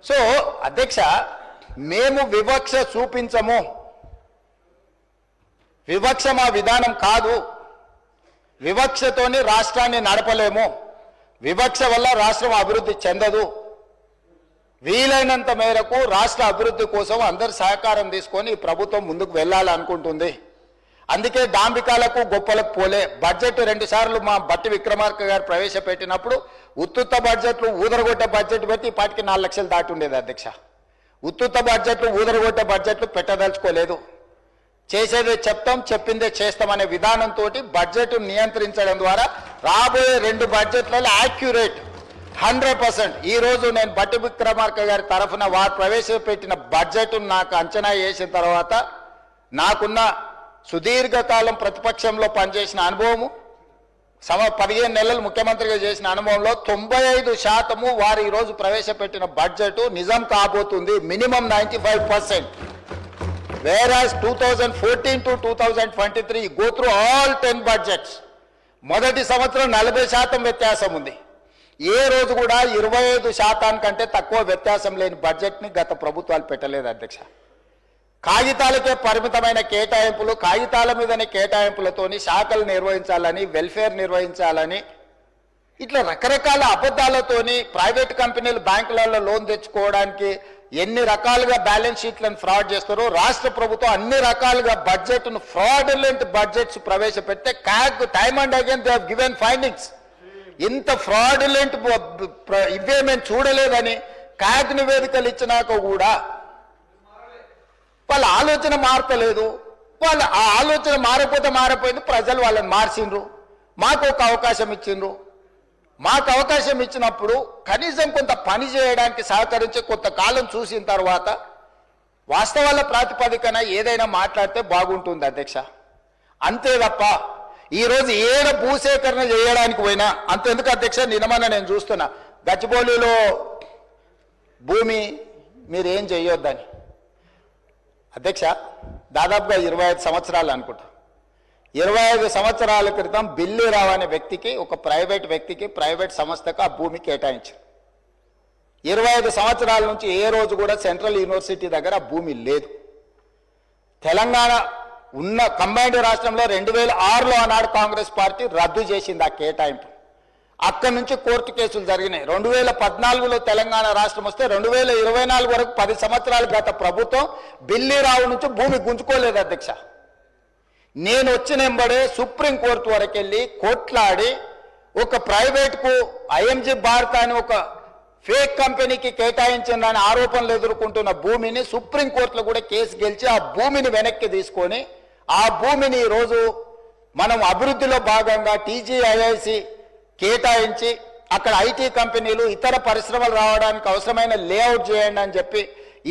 సో అధ్యక్ష, మేము వివక్ష చూపించము. వివక్ష మా విధానం కాదు. వివక్షతోని రాష్ట్రాన్ని నడపలేము. వివక్ష వల్ల రాష్ట్రం అభివృద్ధి చెందదు. వీలైనంత మేరకు రాష్ట్ర అభివృద్ధి కోసం అందరు సహకారం తీసుకొని ప్రభుత్వం ముందుకు వెళ్ళాలనుకుంటుంది. అందుకే డాంబికాలకు గొప్పలకు పోలే. బడ్జెట్ 2 సార్లు మా బట్టి విక్రమార్క గారు ప్రవేశపెట్టినప్పుడు ఉత్తుత్త బడ్జెట్లు ఊదరగొట్టే బడ్జెట్ పెట్టి ఇప్పటికి 4 లక్షలు దాటి ఉండేది అధ్యక్ష. ఉత్తుత్త బడ్జెట్లు ఊదరగొట్టే బడ్జెట్లు పెట్టదలుచుకోలేదు. చేసేదే చెప్తాం, చెప్పిందే చేస్తామనే విధానంతో బడ్జెట్ నియంత్రించడం ద్వారా రాబోయే 2 బడ్జెట్లలో యాక్యురేట్ 100%. ఈరోజు నేను బట్టి విక్రమార్క గారి తరఫున వారు ప్రవేశపెట్టిన బడ్జెట్ నాకు అంచనా వేసిన తర్వాత నాకున్న సుదీర్ఘకాలం ప్రతిపక్షంలో పనిచేసిన అనుభవము, 15 నెలలు ముఖ్యమంత్రిగా చేసిన అనుభవంలో 95% వారు ఈరోజు ప్రవేశపెట్టిన బడ్జెట్ నిజం కాబోతుంది. Minimum 95%. Whereas 2014 to 2023 go through all 10 budgets. మొదటి సంవత్సరం 40% వ్యత్యాసం ఉంది. ఏ రోజు కూడా 25% కంటే తక్కువ వ్యత్యాసం లేని బడ్జెట్ని గత ప్రభుత్వాలు పెట్టలేదు అధ్యక్ష. కాగితాలకే పరిమితమైన కేటాయింపులు, కాగితాల మీదనే కేటాయింపులతోని శాఖలు నిర్వహించాలని, వెల్ఫేర్ నిర్వహించాలని, ఇట్లా రకరకాల అబద్ధాలతోని ప్రైవేట్ కంపెనీలు బ్యాంకులలో లోన్ తెచ్చుకోవడానికి ఎన్ని రకాలుగా బ్యాలెన్స్ షీట్లను ఫ్రాడ్ చేస్తారో రాష్ట్ర ప్రభుత్వం అన్ని రకాలుగా బడ్జెట్ను ఫ్రాడులెంట్ బడ్జెట్స్ ప్రవేశపెడితే CAG time and again they have given findings. ఇంత ఫ్రాడులెంట్ ఇవే మేము చూడలేదని క్యాగ్ నివేదికలు ఇచ్చినాక కూడా వాళ్ళ ఆలోచన మారతలేదు. వాళ్ళ ఆ ఆలోచన మారిపోయింది. ప్రజలు వాళ్ళని మార్చిండ్రు. మాకు ఒక అవకాశం ఇచ్చిండ్రు. మాకు అవకాశం ఇచ్చినప్పుడు కనీసం కొంత పని చేయడానికి సహకరించి కొంతకాలం చూసిన తర్వాత వాస్తవాల ప్రాతిపదికన ఏదైనా మాట్లాడితే బాగుంటుంది అధ్యక్ష. అంతే తప్ప ఈరోజు ఏడ భూసేకరణ చేయడానికి పోయినా అంతెందుకు అధ్యక్ష, నిన్నమన్నా నేను చూస్తున్నా గచ్చిబౌలిలో భూమి మీరు ఏం చేయొద్దని. అధ్యక్ష, దాదాపుగా 25 సంవత్సరాలు అనుకుంటా, 25 సంవత్సరాల క్రితం బిల్లిరావు అనే వ్యక్తికి, ఒక ప్రైవేట్ వ్యక్తికి, ప్రైవేట్ సంస్థకు ఆ భూమి కేటాయించారు. 25 సంవత్సరాల నుంచి ఏ రోజు కూడా సెంట్రల్ యూనివర్సిటీ దగ్గర ఆ భూమి లేదు. తెలంగాణ ఉన్న కంబైన్డ్ రాష్ట్రంలో 2006లో ఆనాడు కాంగ్రెస్ పార్టీ రద్దు చేసింది ఆ కేటాయింపు. అక్కడి నుంచి కోర్టు కేసులు జరిగినాయి. 2014లో తెలంగాణ రాష్ట్రం వస్తే 2024 వరకు 10 సంవత్సరాలు గత ప్రభుత్వం బిల్లిరావు నుంచి భూమి గుంజుకోలేదు అధ్యక్ష. నేను వచ్చిన ఎంబడే సుప్రీంకోర్టు వరకు వెళ్ళి కొట్లాడి ఒక ప్రైవేట్కు ఐఎంజీ భారత్ అని ఒక ఫేక్ కంపెనీకి కేటాయించిందని ఆరోపణలు ఎదుర్కొంటున్న భూమిని సుప్రీంకోర్టులో కూడా కేసు గెలిచి ఆ భూమిని వెనక్కి తీసుకొని ఆ భూమిని ఈరోజు మనం అభివృద్ధిలో భాగంగా టీజీఐఐసి కేటాయించి అక్కడ ఐటీ కంపెనీలు ఇతర పరిశ్రమలు రావడానికి అవసరమైన లేఅవుట్ చేయండి అని చెప్పి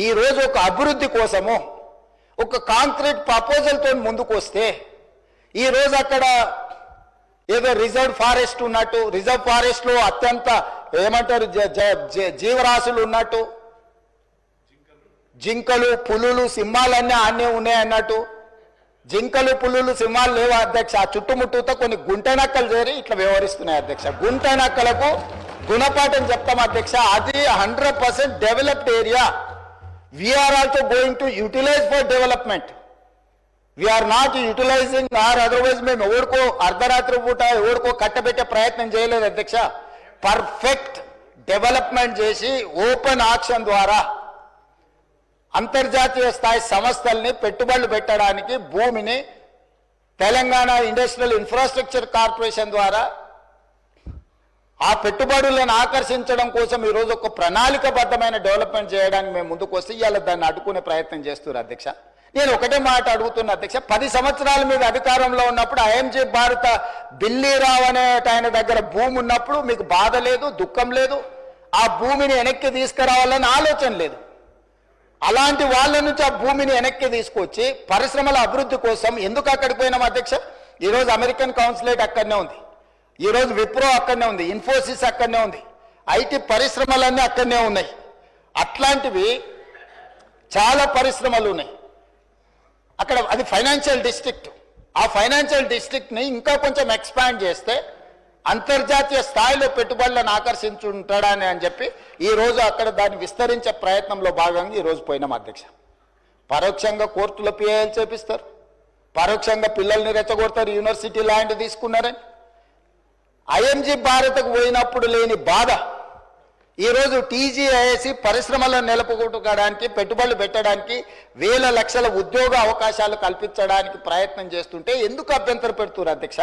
ఈరోజు ఒక అభివృద్ధి కోసము ఒక కాంక్రీట్ ప్రపోజల్తో ముందుకు వస్తే ఈరోజు అక్కడ ఏదో రిజర్వ్ ఫారెస్ట్ ఉన్నట్టు, రిజర్వ్ ఫారెస్ట్లో అత్యంత ఏమంటారు జీవరాశులు ఉన్నట్టు, జింకలు, పులులు, సింహాలన్నీ ఆనే ఉన్నాయి అన్నట్టు. జింకలు, పులులు, సింహాలు లేవు అధ్యక్ష. ఆ చుట్టుముట్టుతో కొన్ని గుంట నక్కలు చేరి ఇట్లా వ్యవహరిస్తున్నాయి అధ్యక్ష. గుంట నక్కలకు గుణపాఠం చెప్తాం అధ్యక్ష. అది 100% developed area. We are also going to utilize for development. We are not utilizing or otherwise మేము ఎవరికో అర్ధరాత్రి పూట ఎవరికో కట్టబెట్టే ప్రయత్నం చేయలేదు అధ్యక్ష. పర్ఫెక్ట్ డెవలప్మెంట్ చేసి ఓపెన్ ఆక్షన్ ద్వారా అంతర్జాతీయ స్థాయి సంస్థల్ని పెట్టుబడులు పెట్టడానికి భూమిని తెలంగాణ ఇండస్ట్రియల్ ఇన్ఫ్రాస్ట్రక్చర్ కార్పొరేషన్ ద్వారా ఆ పెట్టుబడులను ఆకర్షించడం కోసం ఈరోజు ఒక ప్రణాళికబద్ధమైన డెవలప్మెంట్ చేయడానికి మేము ముందుకు వస్తే ఇవాళ దాన్ని అడ్డుకునే ప్రయత్నం చేస్తున్నారు అధ్యక్ష. నేను ఒకటే మాట అడుగుతున్నా అధ్యక్ష. 10 సంవత్సరాల మీద అధికారంలో ఉన్నప్పుడు ఐఎంజీ భారత బిల్లీరావు అనే ఆయన దగ్గర భూమి ఉన్నప్పుడు మీకు బాధ లేదు, దుఃఖం లేదు, ఆ భూమిని వెనక్కి తీసుకురావాలని ఆలోచన లేదు. అలాంటి వాళ్ళ నుంచి ఆ భూమిని వెనక్కి తీసుకొచ్చి పరిశ్రమల అభివృద్ధి కోసం ఎందుకు అక్కడికి పోయినాం అధ్యక్ష? ఈరోజు అమెరికన్ కౌన్సిలేట్ అక్కడనే ఉంది, ఈరోజు విప్రో అక్కడనే ఉంది, ఇన్ఫోసిస్ అక్కడనే ఉంది, ఐటీ పరిశ్రమలన్నీ అక్కడనే ఉన్నాయి. అట్లాంటివి చాలా పరిశ్రమలు ఉన్నాయి అక్కడ. అది ఫైనాన్షియల్ డిస్ట్రిక్ట్. ఆ ఫైనాన్షియల్ డిస్ట్రిక్ట్ని ఇంకా కొంచెం ఎక్స్పాండ్ చేస్తే అంతర్జాతీయ స్థాయిలో పెట్టుబడులను ఆకర్షించుంటాడని అని చెప్పి ఈరోజు అక్కడ దాన్ని విస్తరించే ప్రయత్నంలో భాగంగా ఈరోజు పోయినాం అధ్యక్ష. పరోక్షంగా కోర్టులో పిఐఎల్ చేపిస్తారు, పరోక్షంగా పిల్లల్ని రెచ్చగొడతారు, యూనివర్సిటీ ల్యాండ్ తీసుకున్నారని. ఐఎంజీ భారత్కు పోయినప్పుడు లేని బాధ ఈరోజు టీజీఐఎస్సి పరిశ్రమలను నెలకొల్పడానికి పెట్టుబడులు పెట్టడానికి వేల లక్షల ఉద్యోగ అవకాశాలు కల్పించడానికి ప్రయత్నం చేస్తుంటే ఎందుకు అభ్యంతరం పెడుతున్నారు అధ్యక్ష?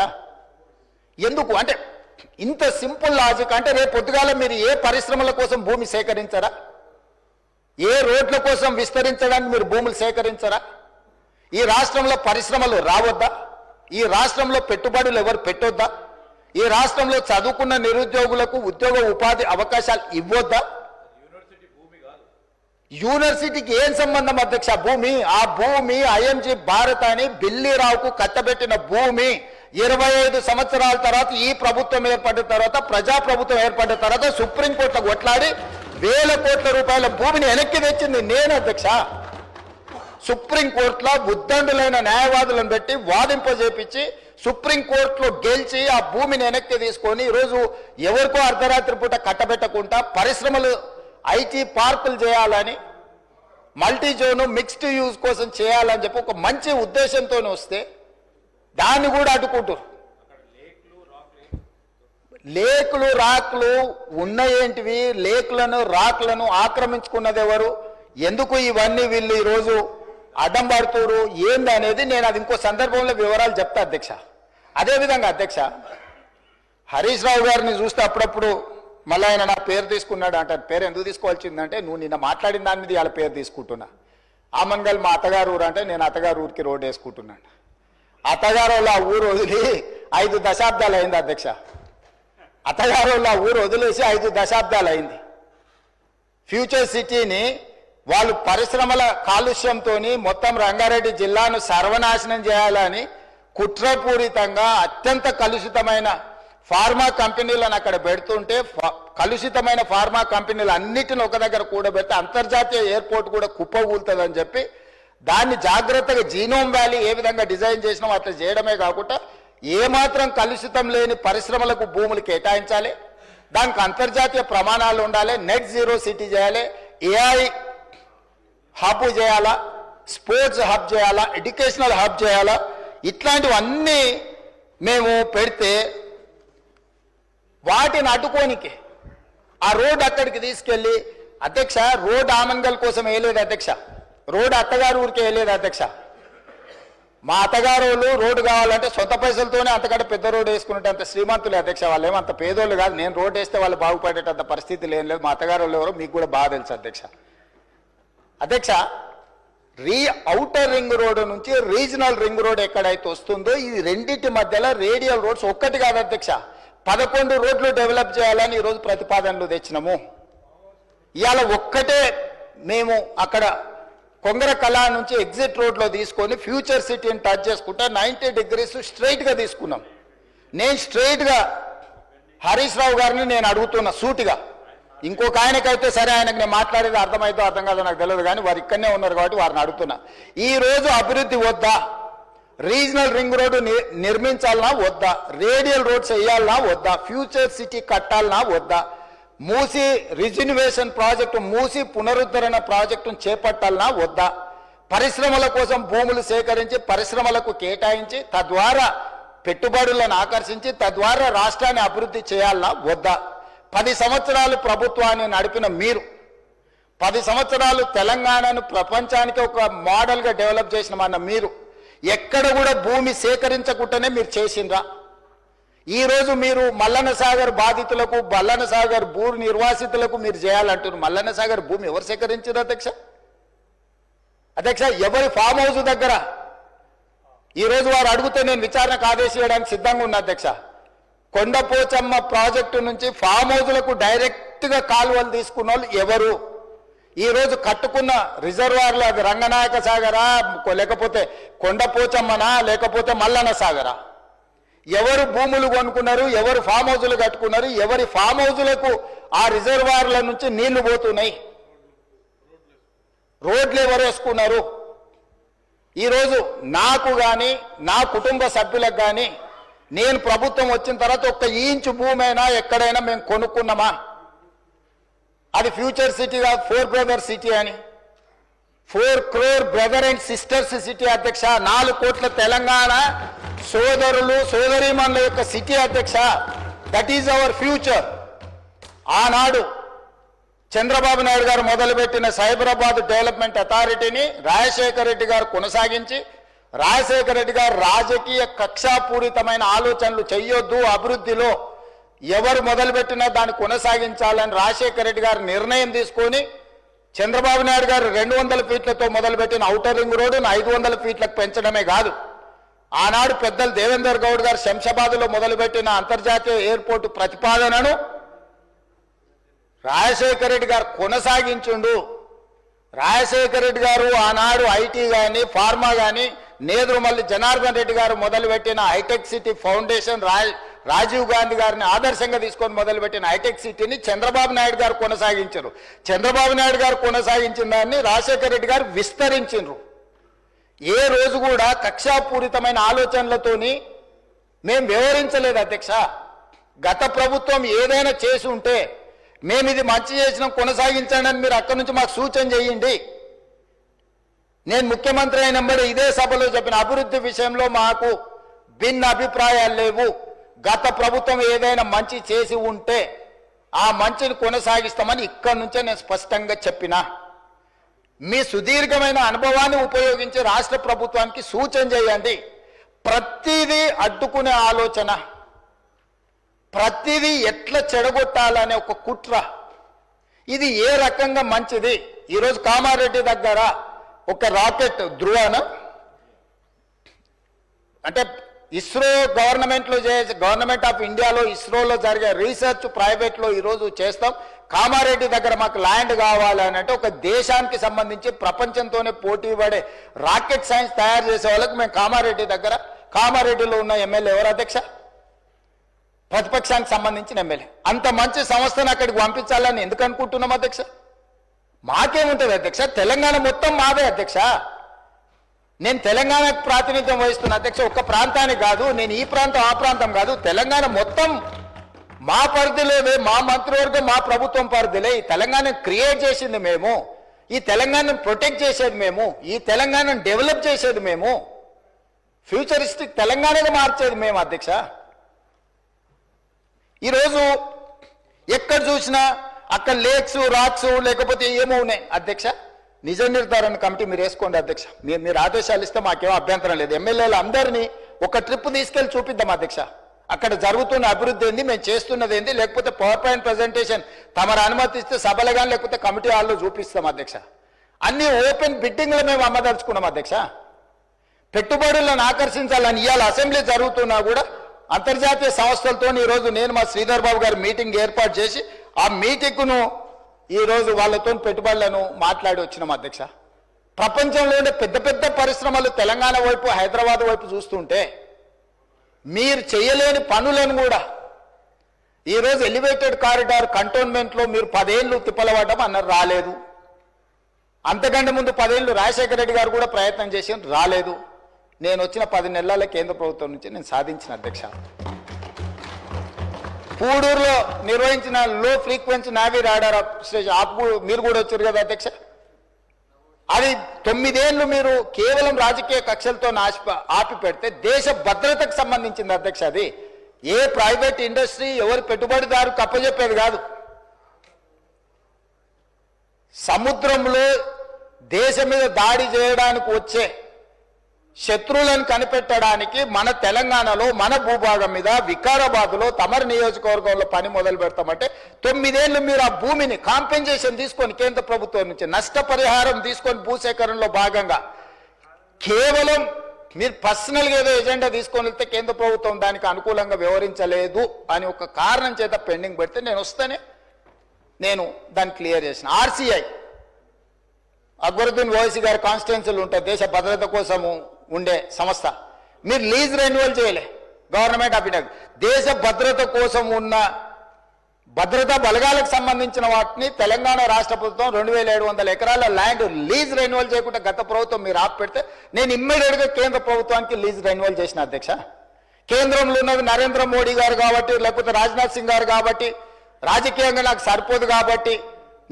ఎందుకు అంటే ఇంత సింపుల్ లాజిక్. అంటే రేపు పొద్దుగాల మీరు ఏ పరిశ్రమల కోసం భూమి సేకరించరా? ఏ రోడ్ల కోసం విస్తరించడానికి మీరు భూములు సేకరించరా? ఈ రాష్ట్రంలో పరిశ్రమలు రావద్దా? ఈ రాష్ట్రంలో పెట్టుబడులు ఎవరు పెట్టొద్దా? ఈ రాష్ట్రంలో చదువుకున్న నిరుద్యోగులకు ఉద్యోగ ఉపాధి అవకాశాలు ఇవ్వొద్దా? యూనివర్సిటీకి ఏం సంబంధం అధ్యక్ష భూమి? ఆ భూమి ఐఎంజీ భారత్ అని బిల్లీరావుకు కట్టబెట్టిన భూమి 25 సంవత్సరాల తర్వాత ఈ ప్రభుత్వం ఏర్పడిన తర్వాత, ప్రజాప్రభుత్వం ఏర్పడిన తర్వాత సుప్రీంకోర్టులో కొట్లాడి వేల కోట్ల రూపాయల భూమిని వెనక్కి తెచ్చింది నేను అధ్యక్ష. సుప్రీంకోర్టులో ఉద్దండులైన న్యాయవాదులను పెట్టి వాదింపజేపించి సుప్రీంకోర్టులో గెలిచి ఆ భూమిని వెనక్కి తీసుకొని ఈరోజు ఎవరికో అర్ధరాత్రి పూట కట్టబెట్టకుండా పరిశ్రమలు ఐటీ పార్కులు చేయాలని, మల్టీ జోను మిక్స్డ్ యూజ్ కోసం చేయాలని చెప్పి ఒక మంచి ఉద్దేశంతో వస్తే దాన్ని కూడా అడ్డుకుంటారు. లేకులు రాకులు ఉన్నాయేంటివి? లేకులను రాకులను ఆక్రమించుకున్నది ఎవరు? ఎందుకు ఇవన్నీ వీళ్ళు ఈరోజు అడ్డం పడుతున్నారు ఏంది అనేది నేను అది ఇంకో సందర్భంలో వివరాలు చెప్తా అధ్యక్ష. అదేవిధంగా అధ్యక్ష, హరీష్ రావు గారిని చూస్తే అప్పుడప్పుడు మళ్ళీ ఆయన నా పేరు తీసుకున్నాడు అంటే పేరు ఎందుకు తీసుకోవాల్సిందంటే నువ్వు నిన్న మాట్లాడిన దాని మీద వాళ్ళ పేరు తీసుకుంటున్నా. ఆమన్గల్ మా అత్తగారు ఊరు అంటే నేను అత్తగారు ఊరికి రోడ్డు వేసుకుంటున్నాను. అత్తగారు వాళ్ళ ఊరు వదిలి 5 దశాబ్దాలు అయింది అధ్యక్ష. అత్తగారు వాళ్ళ ఊరు వదిలేసి 5 దశాబ్దాలు అయింది. ఫ్యూచర్ సిటీని వాళ్ళు పరిశ్రమల కాలుష్యంతో మొత్తం రంగారెడ్డి జిల్లాను సర్వనాశనం చేయాలని కుట్రపూరితంగా అత్యంత కలుషితమైన ఫార్మా కంపెనీలను అక్కడ పెడుతుంటే కలుషితమైన ఫార్మా కంపెనీలు అన్నిటిని ఒక దగ్గర కూడబెడితే అంతర్జాతీయ ఎయిర్పోర్ట్ కూడా కుప్పకూలుతుందని చెప్పి దాన్ని జాగ్రత్తగా జీనోమ్ వ్యాలీ ఏ విధంగా డిజైన్ చేసినామో అట్లా చేయడమే కాకుండా ఏమాత్రం కలుషితం లేని పరిశ్రమలకు భూములు కేటాయించాలి, దానికి అంతర్జాతీయ ప్రమాణాలు ఉండాలి, నెట్ జీరో సిటీ చేయాలి, ఏఐ హబ్ చేయాలా, స్పోర్ట్స్ హబ్ చేయాలా, ఎడ్యుకేషనల్ హబ్ చేయాలా, ఇట్లాంటివన్నీ మేము పెడితే వాటిని అడ్డుకోనికి ఆ రోడ్ అక్కడికి తీసుకెళ్ళి అధ్యక్ష రోడ్ ఆమన్గల్ కోసం వేయలేదు అధ్యక్ష, రోడ్ అత్తగారు ఊరికి వేయలేదు అధ్యక్ష. మా అత్తగారు వాళ్ళు రోడ్డు కావాలంటే సొంత పైసలతోనే అంతకంటే పెద్ద రోడ్డు వేసుకున్నట్టు అంత శ్రీమంతులే అధ్యక్ష. వాళ్ళు ఏమంత పేదోళ్ళు కాదు. నేను రోడ్డు వేస్తే వాళ్ళు బాగుపడేటంత పరిస్థితి ఏం లేదు. మా అత్తగారు వాళ్ళు ఎవరో మీకు కూడా బాగా తెలుసు అధ్యక్ష. అధ్యక్ష ఔటర్ రింగ్ రోడ్ నుంచి రీజనల్ రింగ్ రోడ్ ఎక్కడైతే వస్తుందో ఈ రెండింటి మధ్యలో రేడియల్ రోడ్స్ ఒక్కటి కాదు అధ్యక్ష, 11 రోడ్లు డెవలప్ చేయాలని ఈరోజు ప్రతిపాదనలు తెచ్చినాము. ఇవాళ ఒక్కటే మేము అక్కడ కొంగర కళా నుంచి ఎగ్జిట్ రోడ్లో తీసుకొని ఫ్యూచర్ సిటీని టచ్ చేసుకుంటా 90 degrees స్ట్రైట్గా తీసుకున్నాం. నేను స్ట్రైట్గా హరీష్ రావు గారిని నేను అడుగుతున్నా సూటిగా, ఇంకొక ఆయనకైతే సరే ఆయనకు నేను మాట్లాడేది అర్థమైతే అర్థం కాదో నాకు తెలియదు కానీ వారు ఇక్కడనే ఉన్నారు కాబట్టి వారిని అడుగుతున్నా. ఈరోజు అభివృద్ధి వద్దా? రీజనల్ రింగ్ రోడ్డు నిర్మించాలనా వద్దా? రేడియల్ రోడ్స్ వేయాలనా వద్దా? ఫ్యూచర్ సిటీ కట్టాలనా వద్దా? మూసి రిజిన్యువేషన్ ప్రాజెక్టు, మూసి పునరుద్ధరణ ప్రాజెక్టును చేపట్టాలనా వద్దా? పరిశ్రమల కోసం భూములు సేకరించి పరిశ్రమలకు కేటాయించి తద్వారా పెట్టుబడులను ఆకర్షించి తద్వారా రాష్ట్రాన్ని అభివృద్ధి చేయాలనా వద్దా? 10 సంవత్సరాలు ప్రభుత్వాన్ని నడిపిన మీరు, 10 సంవత్సరాలు తెలంగాణను ప్రపంచానికి ఒక మోడల్గా డెవలప్ చేసిన మీరు ఎక్కడ కూడా భూమి సేకరించకుండానే మీరు చేసిండ్రా? ఈరోజు మీరు మల్లన్న సాగర్ బాధితులకు, మల్లన్న సాగర్ భూ నిర్వాసితులకు మీరు చేయాలంటున్నారు. మల్లన్న సాగర్ భూమి ఎవరు సేకరించారు అధ్యక్ష? అధ్యక్ష, ఎవరి ఫామ్ హౌస్ దగ్గర ఈరోజు వారు అడిగితే నేను విచారణకు ఆదేశించడానికి సిద్ధంగా ఉన్నా అధ్యక్ష. కొండపోచమ్మ ప్రాజెక్టు నుంచి ఫామ్ హౌస్లకు డైరెక్ట్గా కాలువలు తీసుకున్న వాళ్ళు ఎవరు? ఈరోజు కట్టుకున్న రిజర్వాయర్లు అది రంగనాయక సాగరా, లేకపోతే కొండపోచమ్మనా, లేకపోతే మల్లన్న సాగరా? ఎవరు భూములు కొనుక్కున్నారు? ఎవరు ఫామ్ హౌజులు కట్టుకున్నారు? ఎవరి ఫామ్ హౌజులకు ఆ రిజర్వాయర్ల నుంచి నీళ్లు పోతున్నాయి? రోడ్లు ఎవరు వేసుకున్నారు? ఈరోజు నాకు కానీ నా కుటుంబ సభ్యులకు కానీ నేను ప్రభుత్వం వచ్చిన తర్వాత 1 ఇంచు భూమి అయినా ఎక్కడైనా మేము కొనుక్కున్నామా? అది ఫ్యూచర్ సిటీ కాదు, 4 బ్రదర్ సిటీ అని, 4 crore brother and sisters city అధ్యక్ష. 4 కోట్ల తెలంగాణ సోదరులు సోదరీమణుల యొక్క సిటీ అధ్యక్ష. That is our future. ఆనాడు చంద్రబాబు నాయుడు గారు మొదలుపెట్టిన సైబరాబాద్ డెవలప్మెంట్ అథారిటీని రాజశేఖర రెడ్డి గారు కొనసాగించి, రాజశేఖర రెడ్డి గారు రాజకీయ కక్షాపూరితమైన ఆలోచనలు చేయొద్దు, అభివృద్ధిలో ఎవరు మొదలుపెట్టినా దాన్ని కొనసాగించాలని రాజశేఖర రెడ్డి గారు నిర్ణయం తీసుకొని చంద్రబాబు నాయుడు గారు 200 ఫీట్లతో మొదలుపెట్టిన ఔటర్ రింగ్ రోడ్డును 500 ఫీట్లకు పెంచడమే కాదు, ఆనాడు పెద్దలు దేవేందర్ గౌడ్ గారు శంషాబాద్లో మొదలుపెట్టిన అంతర్జాతీయ ఎయిర్పోర్టు ప్రతిపాదనను రాజశేఖర రెడ్డి గారు కొనసాగించుండు. రాజశేఖర రెడ్డి గారు ఆనాడు ఐటీ కానీ ఫార్మా కానీ నేదురుమల్లి జనార్దన్ రెడ్డి గారు మొదలుపెట్టిన hitech city foundation, Rajiv Gandhi గారిని ఆదర్శంగా తీసుకొని మొదలుపెట్టిన హైటెక్ సిటీని చంద్రబాబు నాయుడు గారు కొనసాగించారు. చంద్రబాబు నాయుడు గారు కొనసాగించిన దాన్ని రాజశేఖర రెడ్డి గారు విస్తరించారు. ఏ రోజు కూడా కక్షాపూరితమైన ఆలోచనలతోని మేము వ్యవహరించలేదు అధ్యక్ష. గత ప్రభుత్వం ఏదైనా చేసి ఉంటే మేము ఇది మంచి చేసినాం కొనసాగించండి అని మీరు అక్కడి నుంచి మాకు సూచన చేయండి. నేను ముఖ్యమంత్రి అయినప్పుడు ఇదే సభలో చెప్పిన అభివృద్ధి విషయంలో మాకు భిన్న అభిప్రాయాలు లేవు. గత ప్రభుత్వం ఏదైనా మంచి చేసి ఉంటే ఆ మంచిని కొనసాగిస్తామని ఇక్కడి నుంచే నేను స్పష్టంగా చెప్పిన. మీ సుదీర్ఘమైన అనుభవాన్ని ఉపయోగించి రాష్ట్ర ప్రభుత్వానికి సూచన చేయండి. ప్రతిదీ అడ్డుకునే ఆలోచన, ప్రతిదీ ఎట్లా చెడగొట్టాలనే ఒక కుట్ర, ఇది ఏ రకంగా మంచిది? ఈరోజు కామారెడ్డి దగ్గర ఒక రాకెట్ ధృవన అంటే ఇస్రో గవర్నమెంట్ ఆఫ్ ఇండియాలో ఇస్రోలో జరిగే రీసెర్చ్ ప్రైవేట్లో ఈరోజు చేస్తాం. కామారెడ్డి దగ్గర మాకు ల్యాండ్ కావాలని అంటే ఒక దేశానికి సంబంధించి ప్రపంచంతోనే పోటీ పడే రాకెట్ సైన్స్ తయారు చేసే వాళ్ళకి మేము కామారెడ్డిలో ఉన్న ఎమ్మెల్యే ఎవరు అధ్యక్ష? ప్రతిపక్షానికి సంబంధించిన ఎమ్మెల్యే. అంత మంచి సంస్థను అక్కడికి పంపించాలని ఎందుకు అనుకుంటున్నాం అధ్యక్ష? మాకేముంటుంది అధ్యక్ష? తెలంగాణ మొత్తం మాదే అధ్యక్ష. నేను తెలంగాణకు ప్రాతినిధ్యం వహిస్తున్న అధ్యక్ష. ఒక్క ప్రాంతానికి కాదు, నేను ఈ ప్రాంతం ఆ ప్రాంతం కాదు, తెలంగాణ మొత్తం మా పరిధిలోనే, మా మంత్రివర్గం మా ప్రభుత్వం పరిధిలే. ఈ తెలంగాణను క్రియేట్ చేసింది మేము, ఈ తెలంగాణను ప్రొటెక్ట్ చేసేది మేము, ఈ తెలంగాణను డెవలప్ చేసేది మేము, ఫ్యూచరిస్టిక్ తెలంగాణగా మార్చేది మేము అధ్యక్ష. ఈరోజు ఎక్కడ చూసినా అక్కడ లేక్స్ రాక్స్ లేకపోతే ఏమో ఉన్నాయి అధ్యక్ష. నిజ నిర్ధారణ కమిటీ మీరు వేసుకోండి అధ్యక్ష. మీరు ఆదేశాలు ఇస్తే మాకేమో అభ్యంతరం లేదు. ఎమ్మెల్యేలు అందరినీ ఒక ట్రిప్ తీసుకెళ్లి చూపిద్దాం అధ్యక్ష. అక్కడ జరుగుతున్న అభివృద్ధి ఏంది, మేము చేస్తున్నది ఏంది, లేకపోతే పవర్ పాయింట్ ప్రజెంటేషన్ తమరు అనుమతిస్తే సభలు కానీ లేకపోతే కమిటీ హాల్లో చూపిస్తాం అధ్యక్ష. అన్ని ఓపెన్ బిడ్డింగ్లు మేము అమ్మదలుచుకున్నాం అధ్యక్ష. పెట్టుబడులను ఆకర్షించాలని ఇవాళ అసెంబ్లీ జరుగుతున్నా కూడా అంతర్జాతీయ సంస్థలతో ఈరోజు నేను మా శ్రీధర్ బాబు గారు మీటింగ్ ఏర్పాటు చేసి ఆ మీటింగ్ను ఈరోజు వాళ్ళతో పెట్టుబడులను మాట్లాడి వచ్చినాం అధ్యక్ష. ప్రపంచంలోనే పెద్ద పెద్ద పరిశ్రమలు తెలంగాణ వైపు హైదరాబాద్ వైపు చూస్తుంటే మీరు చేయలేని పనులను కూడా ఈరోజు ఎలివేటెడ్ కారిడార్ కంటోన్మెంట్లో మీరు 10 ఏళ్ళు తిప్పలవడం అన్నారు, రాలేదు. అంతకంటే ముందు 10 ఏళ్ళు రాజశేఖర రెడ్డి గారు కూడా ప్రయత్నం చేసి రాలేదు. నేను వచ్చిన 10 నెలల కేంద్ర ప్రభుత్వం నుంచి నేను సాధించిన అధ్యక్ష. పూడూరులో నిర్వహించిన లో ఫ్రీక్వెన్సీ నావీ రాడార్ స్టేషన్ మీరు కూడా వచ్చారు కదా అధ్యక్ష. అది 9 ఏళ్ళు మీరు కేవలం రాజకీయ కక్షలతో ఆపి పెడితే దేశ భద్రతకు సంబంధించింది అధ్యక్ష. అది ఏ ప్రైవేట్ ఇండస్ట్రీ ఎవరు పెట్టుబడిదారు కప్పజెప్పేది కాదు. సముద్రంలో దేశం మీద దాడి చేయడానికి వచ్చే శత్రువులను కనిపెట్టడానికి మన తెలంగాణలో మన భూభాగం మీద వికారాబాద్లో తమరి నియోజకవర్గంలో పని మొదలు పెడతామంటే 9 ఏళ్ళు మీరు ఆ భూమిని కాంపెన్సేషన్ తీసుకొని కేంద్ర ప్రభుత్వం నుంచి నష్టపరిహారం తీసుకొని భూసేకరణలో భాగంగా కేవలం మీరు పర్సనల్గా ఏదో ఎజెండా తీసుకొని వెళ్తే కేంద్ర ప్రభుత్వం దానికి అనుకూలంగా వ్యవహరించలేదు అని ఒక కారణం చేత పెండింగ్ పెడితే నేను వస్తేనే నేను దాన్ని క్లియర్ చేసిన. ఆర్సీఐ అక్బరుద్దీన్ ఓవైసీ గారి కాన్స్టిట్యున్సీలు ఉంటాయి, దేశ భద్రత కోసము ఉండే సంస్థ. మీరు లీజ్ రెన్యువల్ చేయలే, గవర్నమెంట్ ఆఫ్ ఇండియా దేశ భద్రత కోసం ఉన్న భద్రతా బలగాలకు సంబంధించిన వాటిని తెలంగాణ రాష్ట్ర ప్రభుత్వం 2700 ఎకరాల ల్యాండ్ లీజ్ రెన్యువల్ చేయకుండా గత ప్రభుత్వం మీరు ఆపి పెడితే నేను ఇమ్మీడియట్గా కేంద్ర ప్రభుత్వానికి లీజ్ రెన్యువల్ చేసిన అధ్యక్ష. కేంద్రంలో ఉన్నది నరేంద్ర మోడీ గారు కాబట్టి, లేకపోతే రాజ్నాథ్ సింగ్ గారు కాబట్టి, రాజకీయంగా నాకు సరిపోదు కాబట్టి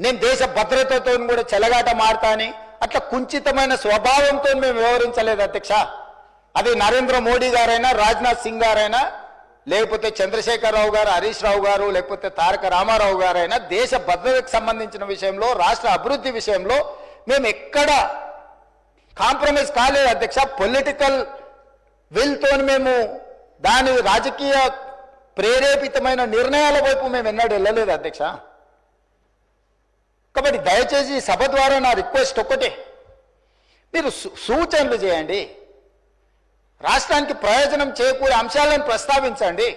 నేను దేశ భద్రతతో కూడా చెలగాట మారుతా అని అట్లా కుంచితమైన స్వభావంతో మేము వ్యవహరించలేదు అధ్యక్ష. అది నరేంద్ర మోడీ గారైనా, రాజ్నాథ్ సింగ్ గారైనా, లేకపోతే చంద్రశేఖరరావు గారు, హరీష్ రావు గారు, లేకపోతే తారక రామారావు గారైనా దేశ భద్రతకు సంబంధించిన విషయంలో, రాష్ట్ర అభివృద్ధి విషయంలో మేము ఎక్కడ కాంప్రమైజ్ కాలేదు అధ్యక్ష. పొలిటికల్ విల్తో మేము దాని రాజకీయ ప్రేరేపితమైన నిర్ణయాల వైపు మేము ఎన్నడూ వెళ్ళలేదు అధ్యక్ష. కాబట్టి దయచేసి సభ ద్వారా నా రిక్వెస్ట్ ఒక్కటే, మీరు సూచనలు చేయండి, రాష్ట్రానికి ప్రయోజనం చేకూరే అంశాలను ప్రస్తావించండి.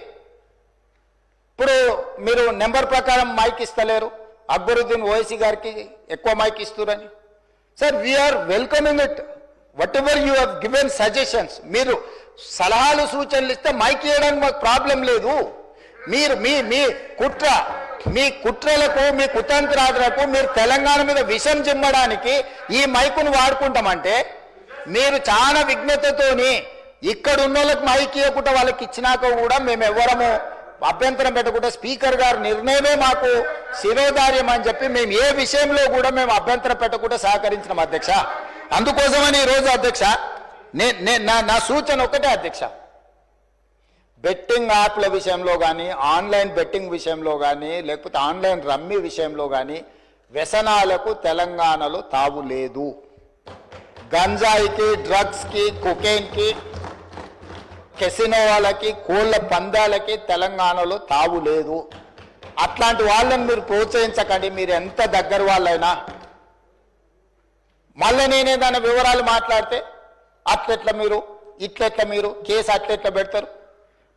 ఇప్పుడు మీరు నెంబర్ ప్రకారం మైక్ ఇస్తలేరు, అక్బరుద్దీన్ ఓవైసీ గారికి ఎక్కువ మైక్ ఇస్తున్నారని. Sir, we are welcoming it, whatever you have given suggestions. మీరు సలహాలు సూచనలు ఇస్తే మైక్ ఇవ్వడానికి మాకు ప్రాబ్లం లేదు. మీరు మీ కుట్రలకు, మీ కుతంత్రాలకు మీరు తెలంగాణ మీద విషం చిమ్మడానికి ఈ మైకును వాడుకుంటామంటే మీరు చాలా విజ్ఞతతోని ఇక్కడ ఉన్న వాళ్ళకి మైక్ ఇవ్వకుండా వాళ్ళకి ఇచ్చినాక కూడా మేము ఎవరము అభ్యంతరం పెట్టకుండా స్పీకర్ గారి నిర్ణయమే మాకు శిరోధార్యం అని చెప్పి మేము ఏ విషయంలో కూడా మేము అభ్యంతరం పెట్టకుండా సహకరించినాం అధ్యక్ష. అందుకోసమని ఈరోజు అధ్యక్ష నా సూచన ఒకటే అధ్యక్ష, బెట్టింగ్ యాప్ల విషయంలో కానీ, ఆన్లైన్ బెట్టింగ్ విషయంలో కానీ, లేకపోతే ఆన్లైన్ రమ్మీ విషయంలో కానీ వ్యసనాలకు తెలంగాణలో తావు లేదు. గంజాయికి, డ్రగ్స్కి, కొకైన్కి, కెసినో వాళ్ళకి, కోళ్ల పందాలకి తెలంగాణలో తావు లేదు. అట్లాంటి వాళ్ళని మీరు ప్రోత్సహించకండి, మీరు ఎంత దగ్గర వాళ్ళైనా. మళ్ళీ నేనేదైనా వివరాలు మాట్లాడితే అట్లెట్లా మీరు, ఇట్లెట్లా మీరు, కేసు అట్లెట్లా పెడతారు.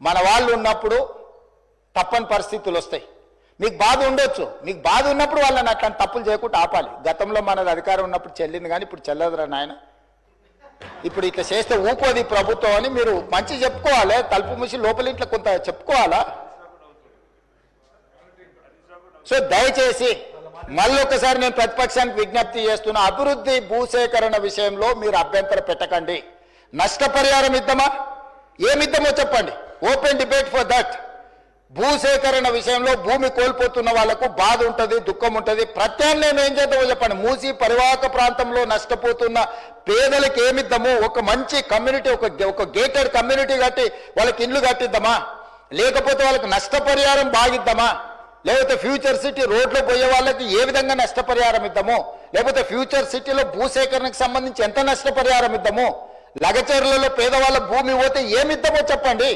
మన వాళ్ళు ఉన్నప్పుడు తప్పని పరిస్థితులు వస్తాయి. మీకు బాధ ఉండొచ్చు, మీకు బాధ ఉన్నప్పుడు వాళ్ళని అట్లాంటి తప్పులు చేయకుండా ఆపాలి. గతంలో మనది అధికారం ఉన్నప్పుడు చెల్లింది కానీ ఇప్పుడు చెల్లదురా నాయన, ఇప్పుడు ఇట్లా చేస్తే ఊకోది ప్రభుత్వం అని మీరు మంచి చెప్పుకోవాలి. తలుపు మూసి లోపలింట్లో కొంత చెప్పుకోవాలా. సో దయచేసి మళ్ళొకసారి నేను ప్రతిపక్షానికి విజ్ఞప్తి చేస్తున్నా, అభివృద్ధి భూసేకరణ విషయంలో మీరు అభ్యంతరం పెట్టకండి. నష్టపరిహారం ఇద్దామా, ఏమిద్దామో చెప్పండి, ఓపెన్ డిబేట్ ఫర్ దట్. భూసేకరణ విషయంలో భూమి కోల్పోతున్న వాళ్లకు బాధ ఉంటుంది, దుఃఖం ఉంటుంది. ప్రత్యామ్నాయం ఏం చేద్దామో చెప్పండి. మూసి పరివాహక ప్రాంతంలో నష్టపోతున్న పేదలకు ఏమిద్దాము, ఒక మంచి కమ్యూనిటీ, ఒక గేటెడ్ కమ్యూనిటీ కట్టి వాళ్ళకి ఇల్లు కట్టిద్దామా, లేకపోతే వాళ్ళకి నష్టపరిహారం బాగిద్దామా, లేకపోతే ఫ్యూచర్ సిటీ రోడ్లో పోయే వాళ్ళకి ఏ విధంగా నష్టపరిహారం ఇద్దాము, లేకపోతే ఫ్యూచర్ సిటీలో భూసేకరణకు సంబంధించి ఎంత నష్టపరిహారం ఇద్దాము, లగచర్లలో పేదవాళ్ళ భూమి పోతే ఏమిద్దామో చెప్పండి.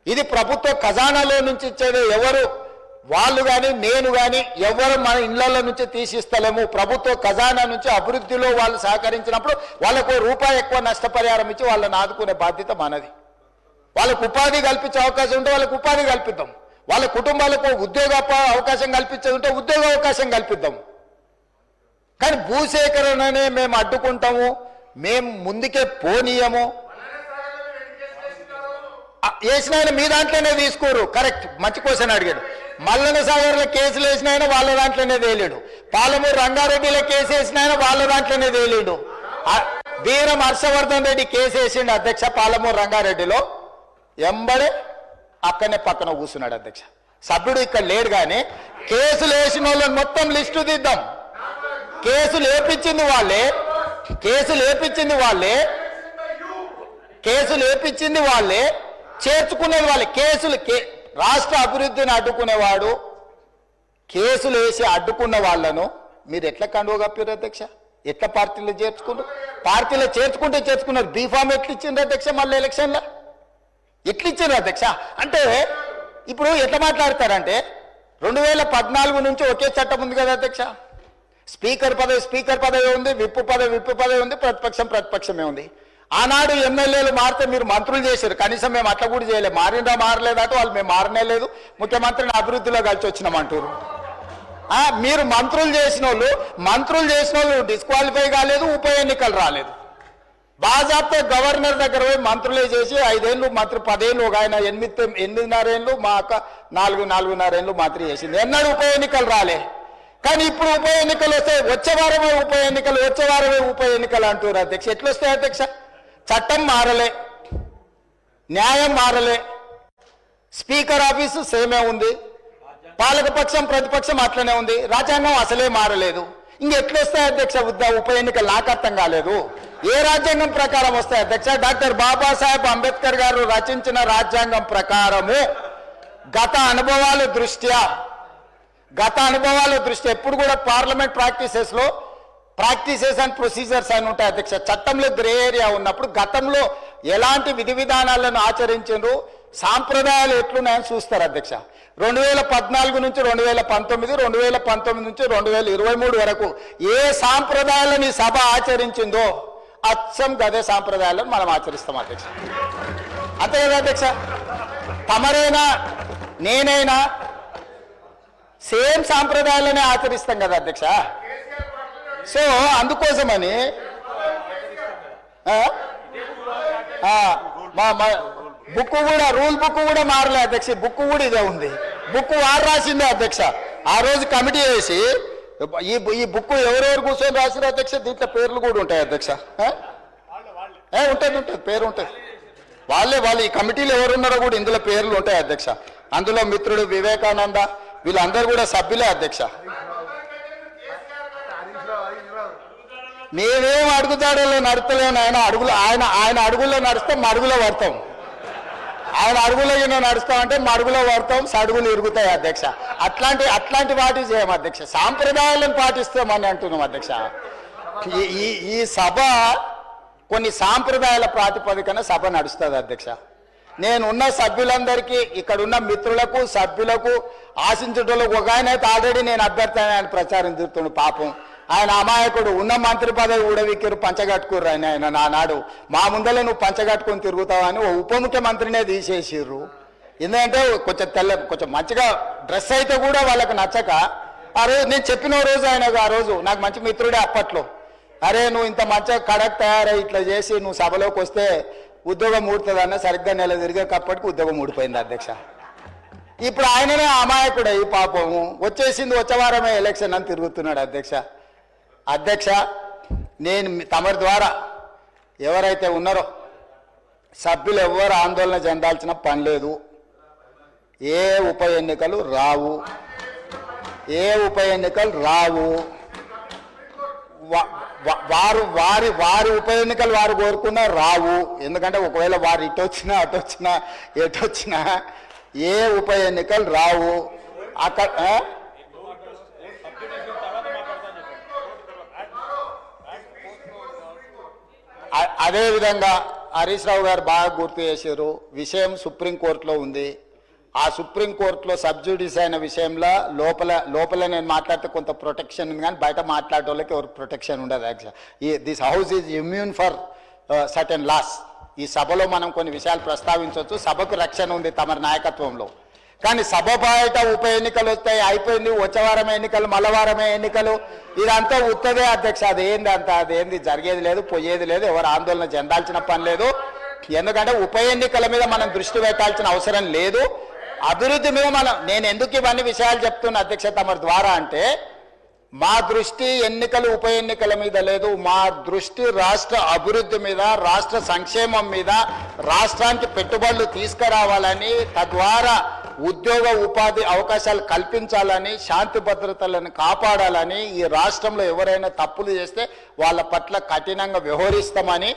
ఇది ప్రభుత్వ ఖజానాలో నుంచి ఇచ్చేది ఎవరు, వాళ్ళు కానీ నేను కానీ ఎవరు మన ఇళ్లలో నుంచి తీసిస్తలేము. ప్రభుత్వ ఖజానా నుంచి అభివృద్ధిలో వాళ్ళు సహకరించినప్పుడు వాళ్ళకు రూపాయి ఎక్కువ నష్టపరిహారం ఇచ్చి వాళ్ళని ఆదుకునే బాధ్యత మనది. వాళ్ళకు ఉపాధి కల్పించే అవకాశం ఉంటే వాళ్ళకు ఉపాధి కల్పిద్దాం, వాళ్ళ కుటుంబాలకు ఉద్యోగ అవకాశం కల్పించేది ఉంటే ఉద్యోగ అవకాశం కల్పిద్దాం. కానీ భూసేకరణనే మేము అడ్డుకుంటాము, మేము ముందుకే పోనీయము. వేసిన ఆయన మీ దాంట్లోనే తీసుకోరు, కరెక్ట్, మంచి క్వశ్చన్ అడిగాడు. మల్లన సాగర్లో కేసులు వేసిన ఆయన వాళ్ళ దాంట్లోనే తేలేడు, పాలమూరు రంగారెడ్డిలో కేసు వేసిన ఆయన వాళ్ళ దాంట్లోనే తేలేడు. వీరం హర్షవర్ధన్ రెడ్డి కేసు వేసిండు అధ్యక్ష పాలమూరు రంగారెడ్డిలో, ఎంబడే అక్కడనే పక్కన కూర్చున్నాడు అధ్యక్ష. సభ్యుడు ఇక్కడ లేడు, కానీ కేసులు వేసిన వాళ్ళని మొత్తం లిస్టు తీద్దాం. కేసులు వేపించింది వాళ్ళే, చేర్చుకునేది వాళ్ళే. రాష్ట్ర అభివృద్ధిని అడ్డుకునేవాడు, కేసులు వేసి అడ్డుకున్న వాళ్ళను మీరు ఎట్లా కండువ కప్పారు అధ్యక్ష? ఎట్లా పార్టీలో చేర్చుకున్నారు? పార్టీలో చేర్చుకున్నారు. బీఫామ్ ఎట్లా ఇచ్చిండ్రు అధ్యక్ష? మళ్ళీ ఎలక్షన్లో ఎట్లా ఇచ్చిండ్రు అధ్యక్ష? అంటే ఇప్పుడు ఎట్లా మాట్లాడతారంటే 2014 నుంచి ఒకే చట్టం ఉంది కదా అధ్యక్ష. స్పీకర్ పదవి ఉంది, విప్పు పదవి ఉంది, ప్రతిపక్షమే ఉంది. ఆనాడు ఎమ్మెల్యేలు మారితే మీరు మంత్రులు చేశారు, కనీసం మేము అట్లా కూడా చేయలేదు. మారలేదట వాళ్ళు, మేము మారనే లేదు, ముఖ్యమంత్రిని అభివృద్ధిలో కలిసి వచ్చినామంటారు. మీరు మంత్రులు చేసిన వాళ్ళు డిస్క్వాలిఫై కాలేదు, ఉప ఎన్నికలు రాలేదు. బాజాబ్తో గవర్నర్ దగ్గర పోయి మంత్రులే చేసి 5 ఏళ్ళు మంత్రి, 10 ఏళ్ళు, ఒక ఆయన 8.5 ఏళ్ళు, మా అక్క 4.5 ఏళ్ళు మంత్రి చేసింది. ఎన్నడూ ఉప ఎన్నికలు రాలే. కానీ ఇప్పుడు ఉప ఎన్నికలు వస్తాయి, వచ్చే వారమే ఉప ఎన్నికలు అంటారు అధ్యక్ష. ఎట్లా వస్తాయి అధ్యక్ష? చట్టం మారలే, న్యాయం మారలే, స్పీకర్ ఆఫీసు సేమే ఉంది, పాలకపక్షం ప్రతిపక్షం అట్లనే ఉంది, రాజ్యాంగం అసలే మారలేదు. ఇంకెట్లొస్తాయి అధ్యక్ష ఉప ఎన్నికలు? నాకు అర్థం కాలేదు. ఏ రాజ్యాంగం ప్రకారం వస్తాయి అధ్యక్ష? డాక్టర్ బాబాసాహెబ్ అంబేద్కర్ గారు రచించిన రాజ్యాంగం ప్రకారము గత అనుభవాల దృష్ట్యా ఎప్పుడు కూడా పార్లమెంట్ ప్రాక్టీసెస్ అండ్ ప్రొసీజర్స్ అని ఉంటాయి అధ్యక్ష. చట్టంలో గ్రే ఏరియా ఉన్నప్పుడు గతంలో ఎలాంటి విధి విధానాలను ఆచరించారు, సాంప్రదాయాలు ఎట్లున్నాయని చూస్తారు అధ్యక్ష. 2014 నుంచి 2019, 2019 నుంచి 2023 వరకు ఏ సాంప్రదాయాలను ఈ సభ ఆచరించిందో అచ్చం గదే సాంప్రదాయాలను మనం ఆచరిస్తాం అధ్యక్ష. అంతే కదా అధ్యక్ష? తమరైనా నేనైనా సేమ్ సాంప్రదాయాలనే ఆచరిస్తాం కదా అధ్యక్ష. సో అందుకోసమని రూల్ బుక్ కూడా మారలే అధ్యక్ష. బుక్ కూడా ఇదే ఉంది. బుక్ వారు రాసిందే అధ్యక్ష. ఆ రోజు కమిటీ వేసి ఈ బుక్ ఎవరెవరు కూర్చొని రాసిన అధ్యక్ష? దీంట్లో పేర్లు కూడా ఉంటాయి అధ్యక్ష. ఉంటుంది, పేరు ఉంటుంది. వాళ్ళే ఈ కమిటీలో ఎవరున్నారో కూడా ఇందులో పేర్లు ఉంటాయి అధ్యక్ష. అందులో మిత్రుడు వివేకానంద వీళ్ళందరూ కూడా సభ్యులే అధ్యక్ష. మేమేం అడుగుదాడలో నడుస్తలేము. ఆయన అడుగుల్లో నడుస్తాం, మడుగులో పడతాం. ఆయన అడుగులో నడుస్తామంటే మడుగులో పడతాం, సడుగులు ఇరుగుతాయి అధ్యక్ష. అట్లాంటి వాటి చేయం అధ్యక్ష. సాంప్రదాయాలను పాటిస్తామని అంటున్నాం అధ్యక్ష. ఈ సభ కొన్ని సాంప్రదాయాల ప్రాతిపదికన సభ నడుస్తుంది అధ్యక్ష. నేనున్న సభ్యులందరికీ, ఇక్కడున్న మిత్రులకు, సభ్యులకు, ఆశించుటలకు ఒక ఆయన అయితే ఆల్రెడీ నేను అభ్యర్థి ఆయన ప్రచారం తిరుగుతుండు. పాపం ఆయన అమాయకుడు. ఉన్న మంత్రి పదవి ఊడవిక్కిరు, పంచగట్టుకుర్రు. ఆయన నానాడు మా ముందలే నువ్వు పంచగట్టుకుని తిరుగుతావని ఓ ఉప ముఖ్యమంత్రినే తీసేసిర్రు. ఎందుకంటే కొంచెం మంచిగా డ్రెస్ అయితే కూడా వాళ్ళకు నచ్చక ఆ రోజు నేను చెప్పిన రోజు ఆ రోజు నాకు మంచి మిత్రుడే అప్పట్లో, అరే నువ్వు ఇంత మంచిగా కడక్ తయారై ఇట్లా చేసి నువ్వు సభలోకి వస్తే ఉద్యోగం ఊడుతుందన్న సరిగ్గా నెల తిరిగేటప్పటికి ఉద్యోగం ఊడిపోయింది అధ్యక్ష. ఇప్పుడు ఆయననే అమాయకుడే ఈ పాపము. వచ్చే వారమే ఎలక్షన్ అని తిరుగుతున్నాడు అధ్యక్ష. నేను తమరి ద్వారా ఎవరైతే ఉన్నారో సభ్యులు ఎవరు ఆందోళన చెందాల్సిన పని లేదు. ఏ ఉప ఎన్నికలు రావు. వారి ఉప ఎన్నికలు వారు కోరుకున్నా రావు. ఎందుకంటే ఒకవేళ వారు ఇటొచ్చినా ఎటొచ్చినా ఏ ఉప ఎన్నికలు రావు. అక్కడ అదేవిధంగా హరీష్ రావు గారు బాగా గుర్తు చేశారు. విషయం సుప్రీంకోర్టులో ఉంది. ఆ సుప్రీంకోర్టులో సబ్జుడిస్ అయిన విషయంలో లోపల నేను మాట్లాడితే కొంత ప్రొటెక్షన్ ఉంది, కానీ బయట మాట్లాడే వాళ్ళకి ఎవరికి ప్రొటెక్షన్ ఉండదు. This house is immune for certain laws. ఈ సభలో మనం కొన్ని విషయాలు ప్రస్తావించవచ్చు. సభకు రక్షణ ఉంది తమరి నాయకత్వంలో. కానీ సభ బయట ఉప ఎన్నికలు వస్తాయి, అయిపోయింది, వచ్చేవారమే ఎన్నికలు, మల్లవారమే ఎన్నికలు, ఇదంతా ఉత్తదే అధ్యక్ష. అదేంది జరిగేది లేదు, పోయేది లేదు, ఎవరు ఆందోళన చెందాల్సిన పని లేదు. ఎందుకంటే ఉప ఎన్నికల మీద మనం దృష్టి పెట్టాల్సిన అవసరం లేదు. అభివృద్ధి మీద నేను ఎందుకు ఇవన్నీ విషయాలు చెప్తున్నా అధ్యక్ష తమరి ద్వారా అంటే, మా దృష్టి ఎన్నికలు ఉప ఎన్నికల మీద లేదు. మా దృష్టి రాష్ట్ర అభివృద్ధి మీద, రాష్ట్ర సంక్షేమం మీద, రాష్ట్రానికి పెట్టుబడులు తీసుకురావాలని, తద్వారా ఉద్యోగ ఉపాధి అవకాశాలు కల్పించాలని, శాంతి భద్రతలను కాపాడాలని, ఈ రాష్ట్రంలో ఎవరైనా తప్పులు చేస్తే వాళ్ళ పట్ల కఠినంగా వ్యవహరిస్తామని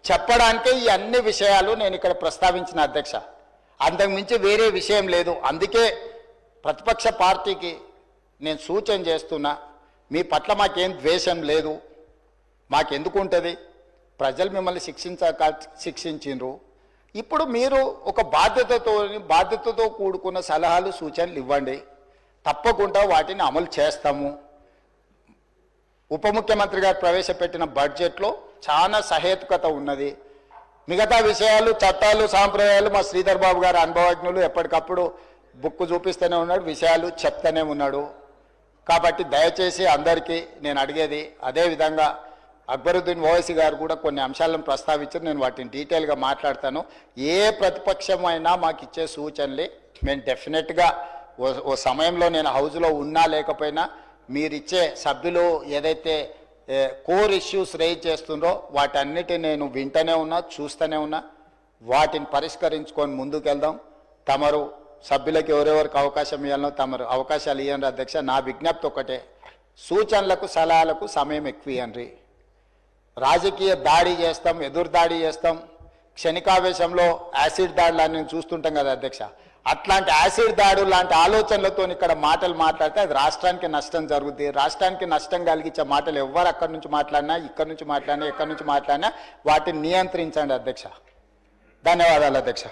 చెప్పడానికే ఈ అన్ని విషయాలు నేను ఇక్కడ ప్రస్తావించిన అధ్యక్ష. అంతకుమించి వేరే విషయం లేదు. అందుకే ప్రతిపక్ష పార్టీకి నేను సూచన చేస్తున్నా, మీ పట్ల మాకేం ద్వేషం లేదు, మాకెందుకు ఉంటుంది? ప్రజలు మిమ్మల్ని శిక్షించిండ్రు. ఇప్పుడు మీరు ఒక బాధ్యతతో కూడుకున్న సలహాలు సూచనలు ఇవ్వండి, తప్పకుండా వాటిని అమలు చేస్తాము. ఉప ముఖ్యమంత్రి గారు ప్రవేశపెట్టిన బడ్జెట్లో చాలా సహేతుకత ఉన్నది. మిగతా విషయాలు, చట్టాలు, సాంప్రదాయాలు మా శ్రీధర్ బాబు గారు అనుభవజ్ఞులు, ఎప్పటికప్పుడు బుక్ చూపిస్తూనే ఉన్నాడు, విషయాలు చెప్తూనే ఉన్నాడు. కాబట్టి దయచేసి అందరికీ నేను అడిగేది, అదేవిధంగా అక్బరుద్దీన్ ఓవైసీ గారు కూడా కొన్ని అంశాలను ప్రస్తావించారు, నేను వాటిని డీటెయిల్గా మాట్లాడతాను. ఏ ప్రతిపక్షమైనా మాకు ఇచ్చే సూచనలే మేము డెఫినెట్గా ఓ సమయంలో నేను హౌస్లో ఉన్నా లేకపోయినా మీరిచ్చే సభ్యులు ఏదైతే కోర్ ఇష్యూస్ రేజ్ చేస్తుండ్రో వాటన్నిటిని నేను వింటూనే ఉన్నా, చూస్తూనే ఉన్నా. వాటిని పరిష్కరించుకొని ముందుకెళ్దాం. తమరు సభ్యులకు ఎవరెవరికి అవకాశం ఇవ్వాలనో తమరు అవకాశాలు ఇవ్వండి అధ్యక్ష. నా విజ్ఞప్తి ఒకటే, సూచనలకు సలహాలకు సమయం ఎక్కువ ఇవ్వండి. రాజకీయ దాడి చేస్తాం, ఎదురు దాడి చేస్తాం, క్షణికావేశంలో యాసిడ్ దాడులు నేను చూస్తుంటాం కదా అధ్యక్ష. అట్లాంటి యాసిడ్ దాడు లాంటి ఆలోచనలతో ఇక్కడ మాటలు మాట్లాడితే అది రాష్ట్రానికి నష్టం జరుగుతుంది. రాష్ట్రానికి నష్టం కలిగించే మాటలు ఎవరు అక్కడి నుంచి మాట్లాడినా, ఇక్కడి నుంచి మాట్లాడినా, ఎక్కడి నుంచి మాట్లాడినా వాటిని నియంత్రించండి అధ్యక్ష. ధన్యవాదాలు అధ్యక్ష.